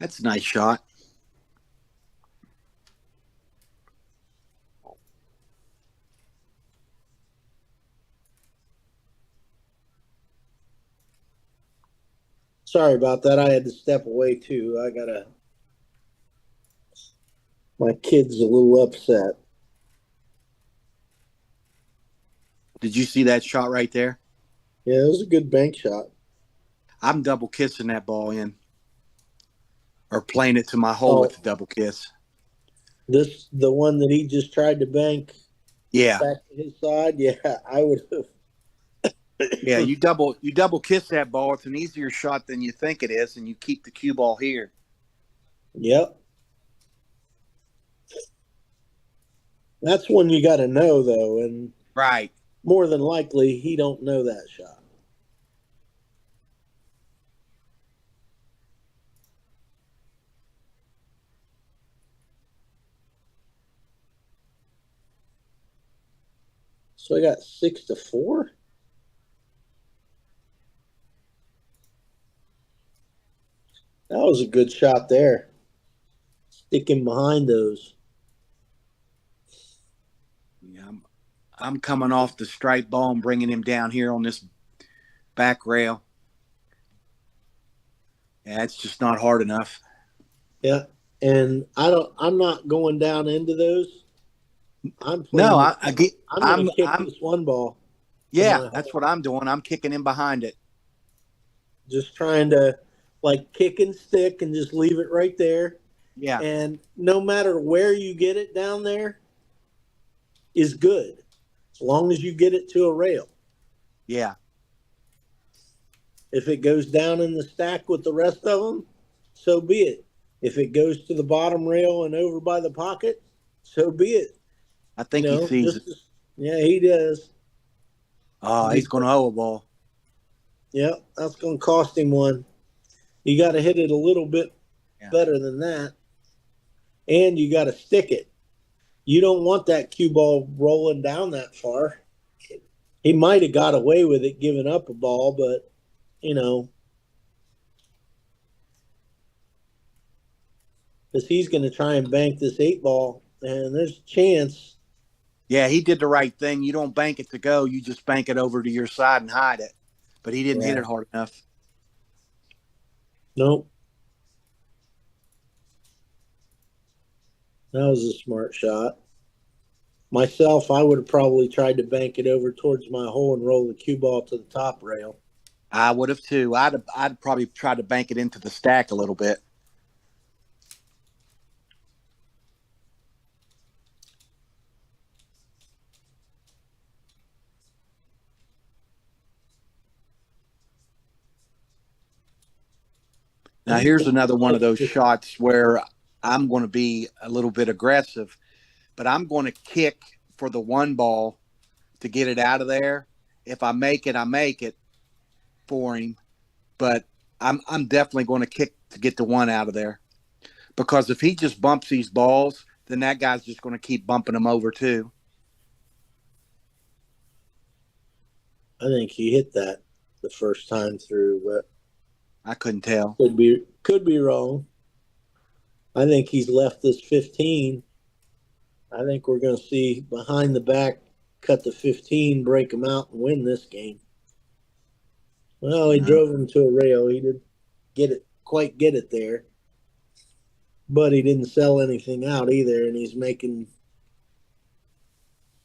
That's a nice shot. Sorry about that. I had to step away too. My kid's a little upset. Did you see that shot right there? Yeah, it was a good bank shot. I'm double kissing that ball in, or playing it to my hole Oh, with the double kiss. the one that he just tried to bank Yeah, back to his side. Yeah, I would have. yeah. You double kiss that ball. It's an easier shot than you think it is, and you keep the cue ball here. Yep. That's one you got to know though, and Right. more than likely he don't know that shot. So I got 6-4. That was a good shot there. Sticking behind those. Yeah, I'm coming off the straight ball and bringing him down here on this back rail. Yeah, it's just not hard enough. Yeah. And I'm not going down into those. I'm No, playing I'm gonna kick I'm this one ball to yeah, my that's hole. what I'm doing. I'm kicking in behind it. Just trying to like kick and stick and just leave it right there. Yeah, And no matter where you get it down there is good. As long as you get it to a rail. yeah. If it goes down in the stack with the rest of them, so be it. If it goes to the bottom rail and over by the pocket, so be it. I think he sees it. Yeah, he does. Oh, he's going to hoe a ball. Yeah, that's going to cost him one. You got to hit it a little bit better than that, and you got to stick it. You don't want that cue ball rolling down that far. He might have got away with it giving up a ball, but because he's going to try and bank this 8 ball, and there's a chance. Yeah, he did the right thing. You don't bank it to go. You just bank it over to your side and hide it. But he didn't hit it hard enough. Nope. That was a smart shot. Myself, I would have probably tried to bank it over towards my hole and roll the cue ball to the top rail. I would have too. I'd probably try to bank it into the stack a little bit. Now, here's another one of those shots where I'm going to be a little bit aggressive, but I'm going to kick for the one ball to get it out of there. If I make it, I make it for him, but I'm definitely going to kick to get the one out of there, because if he just bumps these balls, then that guy's just going to keep bumping them over too. I think he hit that the first time through, but I couldn't tell. Could be wrong. I think he's left this 15. I think we're going to see behind the back cut the 15, break him out, and win this game. Well, he drove him to a rail. He didn't quite get it there, but he didn't sell anything out either, and he's making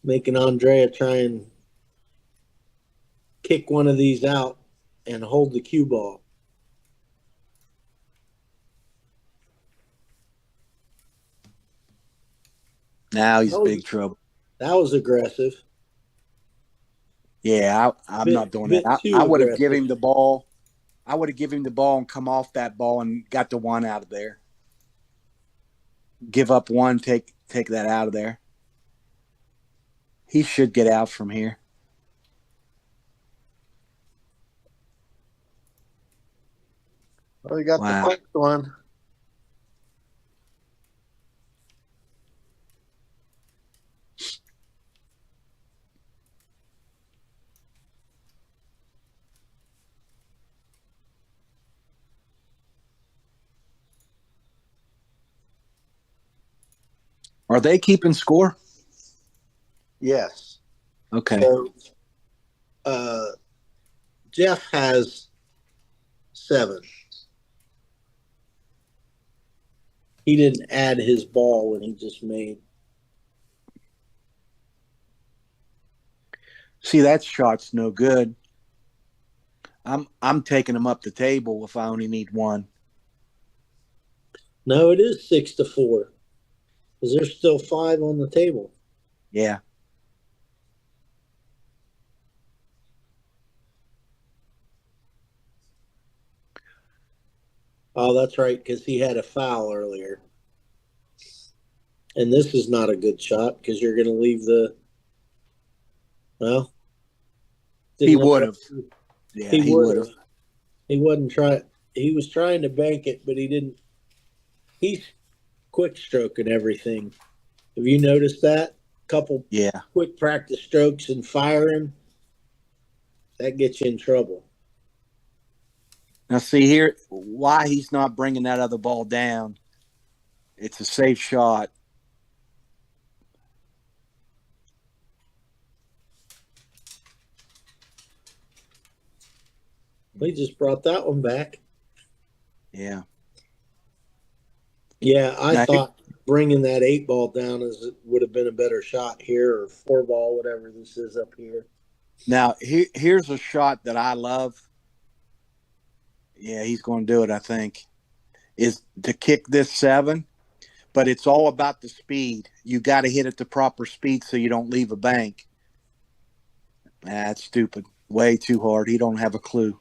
Andrea try and kick one of these out and hold the cue ball. Now he's big trouble. That was aggressive. Yeah, I'm not doing that. I would have given him the ball. I would have given him the ball and come off that ball and got the one out of there. Give up one, take that out of there. He should get out from here. Well, we got the first one. Are they keeping score? Yes. Okay. So Jeff has 7. He didn't add his ball when he just made. See, that shot's no good. I'm taking him up the table if I only need one. No, it is 6-4 because there's still 5 on the table. Yeah. Oh, that's right, because he had a foul earlier. And this is not a good shot because you're going to leave the. Well, He didn't look would like have. Yeah, he he would would have. have. He wasn't trying. He was trying to bank it, but he didn't. He's quick stroking everything. Have you noticed that? Couple Yeah. quick practice strokes and firing. That gets you in trouble. Now, see here why he's not bringing that other ball down. It's a safe shot. He just brought that one back. Yeah. Yeah, I Now, thought bringing that 8 ball down would have been a better shot here, or 4 ball, whatever this is up here. here's a shot that I love. Yeah, he's going to do it, I think. Is to kick this 7, but it's all about the speed. You got to hit it the proper speed so you don't leave a bank. That's stupid. Way too hard. He don't have a clue.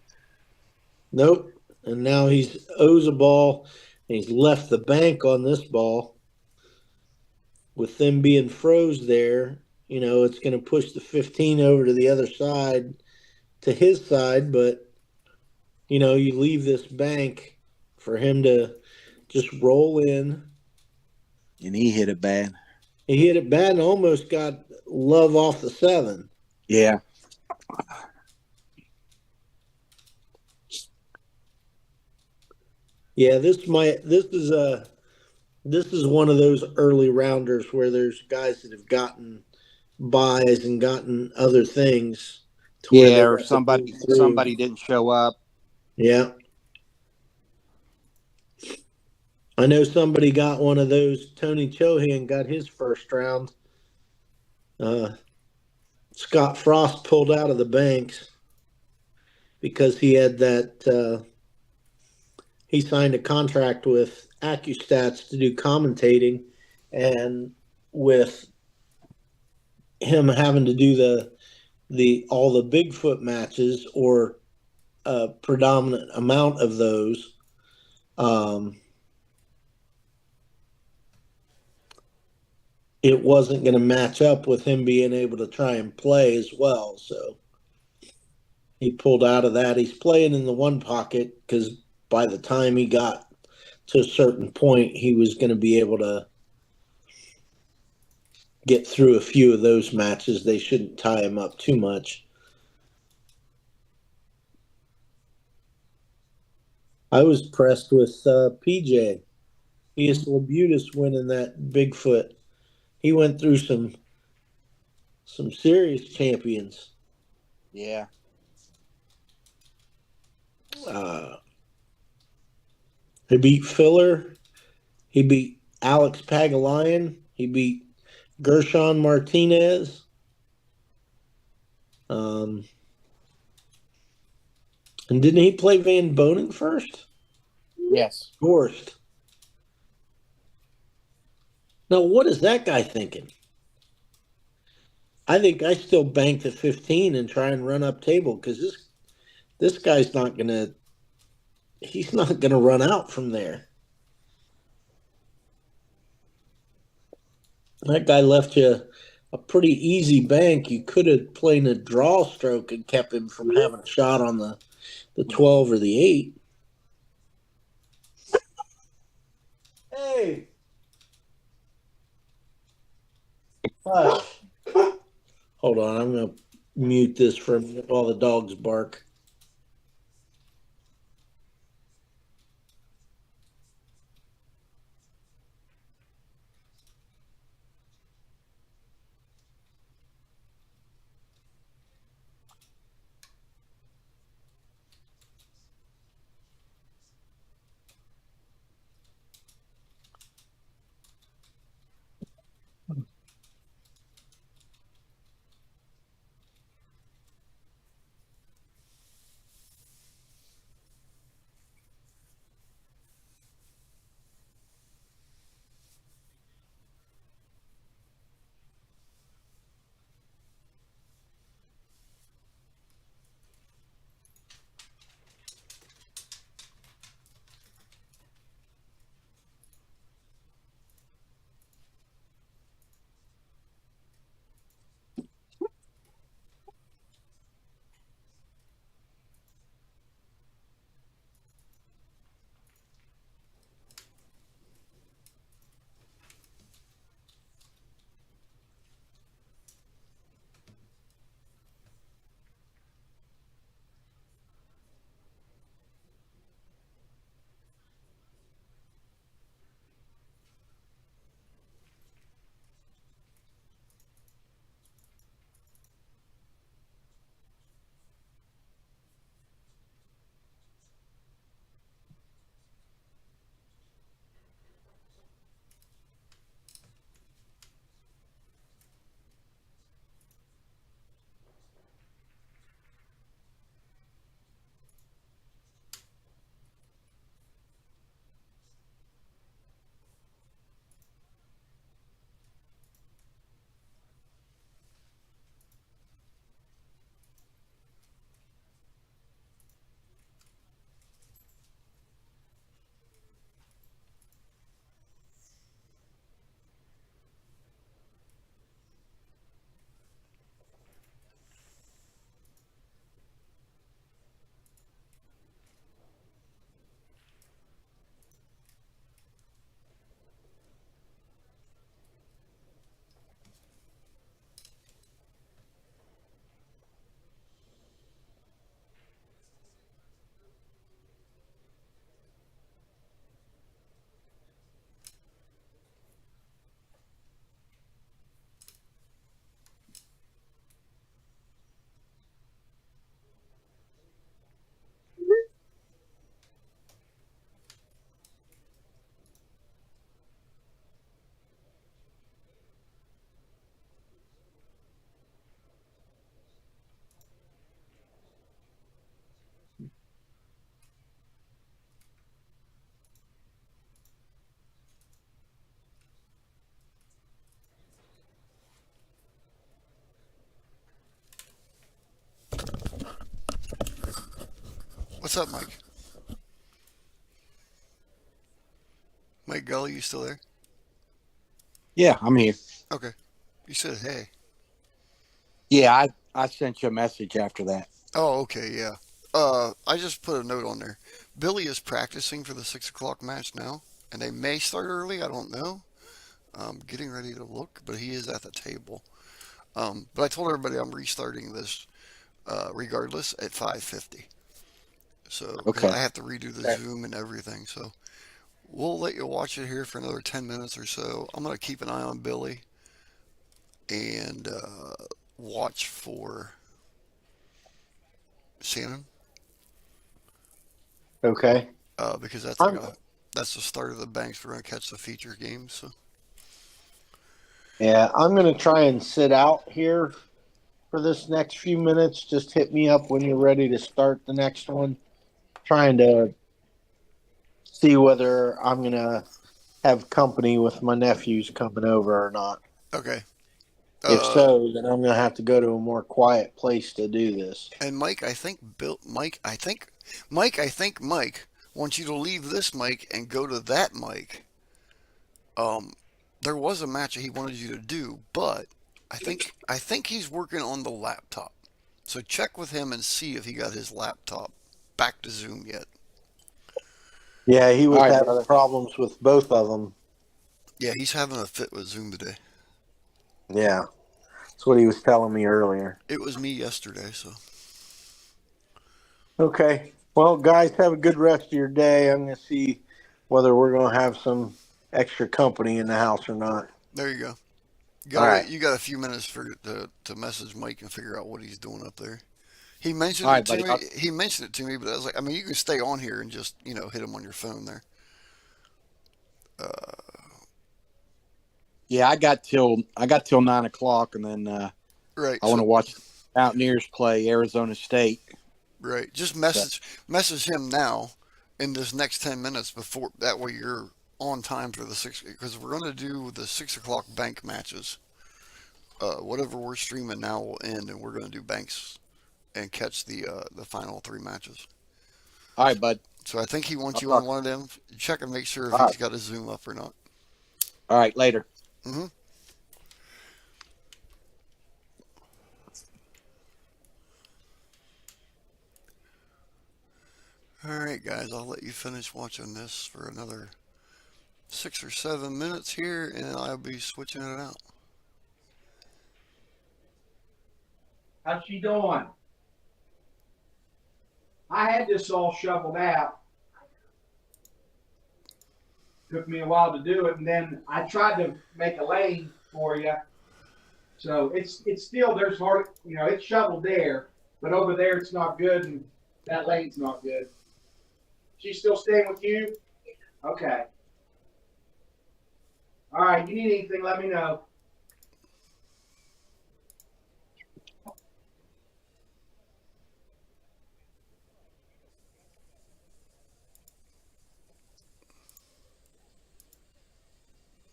Nope. And now he's owes a ball, and he's left the bank on this ball. With them being froze there, it's going to push the 15 over to the other side, to his side, but you leave this bank for him to just roll in. And he hit it bad. He hit it bad and almost got love off the 7. Yeah. Yeah, this is one of those early rounders where there's guys that have gotten buys and gotten other things to where Yeah, they or got to move through. somebody didn't show up. Yeah. I know somebody got one of those. Tony Chohan got his first round. Uh, Scott Frost pulled out of the banks because he had that. He signed a contract with AccuStats to do commentating, and with him having to do the all the Bigfoot matches, or a predominant amount of those. It wasn't going to match up with him being able to try and play as well. So he pulled out of that. He's playing in the one pocket because by the time he got to a certain point, he was going to be able to get through a few of those matches. They shouldn't tie him up too much. I was impressed with PJ. Pius Labutus winning that Bigfoot. He went through some serious champions. Yeah. Uh, he beat Filler. He beat Alex Pagalian. He beat Gershon Martinez. And didn't he play Van Bonen first? Yes. Gorst. Now, what is that guy thinking? I think I still bank the 15 and try and run up table because this guy's not gonna. He's not gonna run out from there. That guy left you a pretty easy bank. You could have played a draw stroke and kept him from having a shot on the 12 or the 8. Hey. Hush. Hold on, I'm going to mute this for a minute while the dogs bark. What's up, Mike? Mike Gully, you still there? Yeah, I'm here. Okay. You said hey. Yeah, I sent you a message after that. Oh, okay, yeah. I just put a note on there. Billy is practicing for the 6 o'clock match now, and they may start early. I don't know. I'm getting ready to look, but he is at the table. But I told everybody I'm restarting this regardless at 5:50. So, because Okay. I have to redo the Zoom and everything. So, we'll let you watch it here for another 10 minutes or so. I'm going to keep an eye on Billy and watch for Shannon Okay. because I'm that's the start of the banks. We're going to catch the feature games. So, yeah, I'm gonna try and sit out here for this next few minutes. Just hit me up when you're ready to start the next one. Trying to see whether I'm gonna have company with my nephews coming over or not. okay. If Uh, so, then I'm gonna have to go to a more quiet place to do this. and Mike, Mike wants you to leave this mic and go to that mic. Um, there was a match that he wanted you to do, but I think he's working on the laptop. So check with him and see if he got his laptop back to Zoom yet. Yeah, he All was right, having brother. problems with both of them. Yeah, he's having a fit with Zoom today. Yeah, that's what he was telling me earlier. It was me yesterday, so Okay. Well, guys, have a good rest of your day. I'm going to see whether we're going to have some extra company in the house or not. there you go. All right. You got a few minutes to message Mike and figure out what he's doing up there. He mentioned All it right, to buddy. me. He mentioned it to me, but I was like, I mean, you can stay on here and just hit him on your phone there. Yeah, I got till 9 o'clock, and then Right. I want to So watch Mountaineers play Arizona State. right. Just So, message him now in this next 10 minutes before that way you're on time for the six because we're going to do the 6 o'clock bank matches. Whatever we're streaming now will end, and we're going to do banks and catch the final three matches. all right, bud. So I think he wants I'll you on talk. one of them. Check and make sure if All he's right. got his Zoom up or not. All right, later. hmm All right, guys, I'll let you finish watching this for another 6 or 7 minutes here, and I'll be switching it out. How's she doing? I had this all shoveled out. Took me a while to do it, and then I tried to make a lane for you. So it's still there's hard, it's shoveled there, but over there it's not good, and that lane's not good. She's still staying with you? Okay. All right. You need anything? Let me know.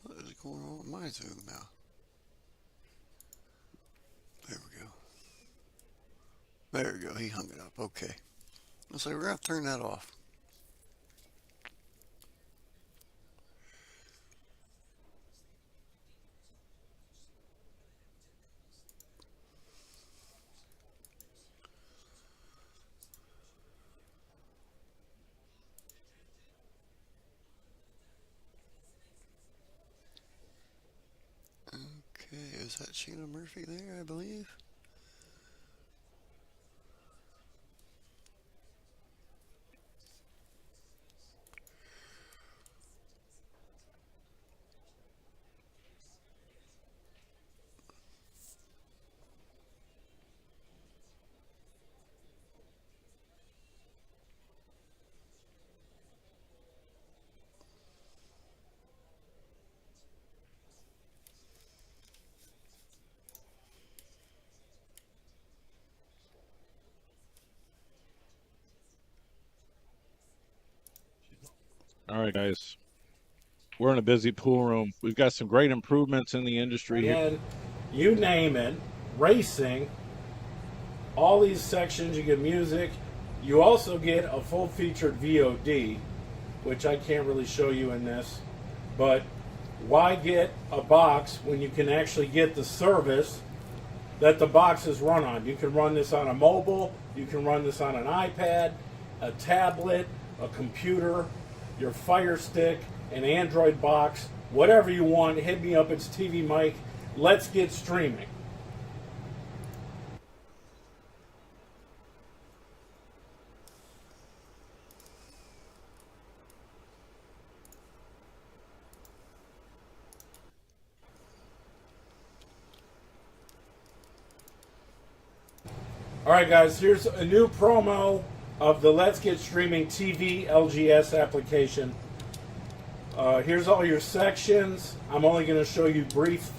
What is going on with my Zoom now? There we go. There we go. He hung it up. Okay. So we're going to turn that off. Okay, is that Sheena Murphy there, I believe? All right, guys. We're in a busy pool room. We've got some great improvements in the industry here. And you name it, racing, all these sections, you get music, You also get a full-featured VOD, which I can't really show you in this, but why get a box when you can actually get the service that the box is run on? You can run this on a mobile, you can run this on an iPad, a tablet, a computer, your Fire Stick, an Android box, whatever you want. Hit me up, it's TvMike. Let's get streaming. All right, guys, here's a new promo of the Let's Get Streaming TV LGS application. Here's all your sections. I'm only going to show you brief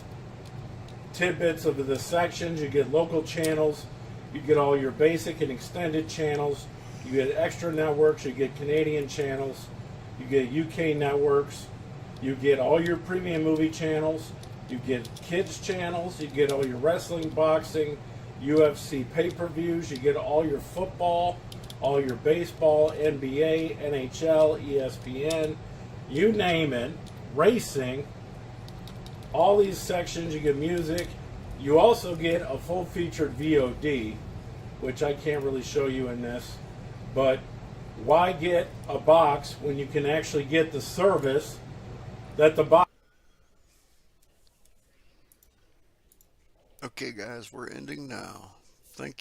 tidbits of the sections. You get local channels. You get all your basic and extended channels. You get extra networks. You get Canadian channels. You get UK networks. You get all your premium movie channels. You get kids channels. You get all your wrestling, boxing, UFC pay-per-views. You get all your football, all your baseball, NBA, NHL, ESPN, you name it, racing, all these sections. You get music. You also get a full-featured VOD, which I can't really show you in this, but why get a box when you can actually get the service that the box... Okay, guys, we're ending now.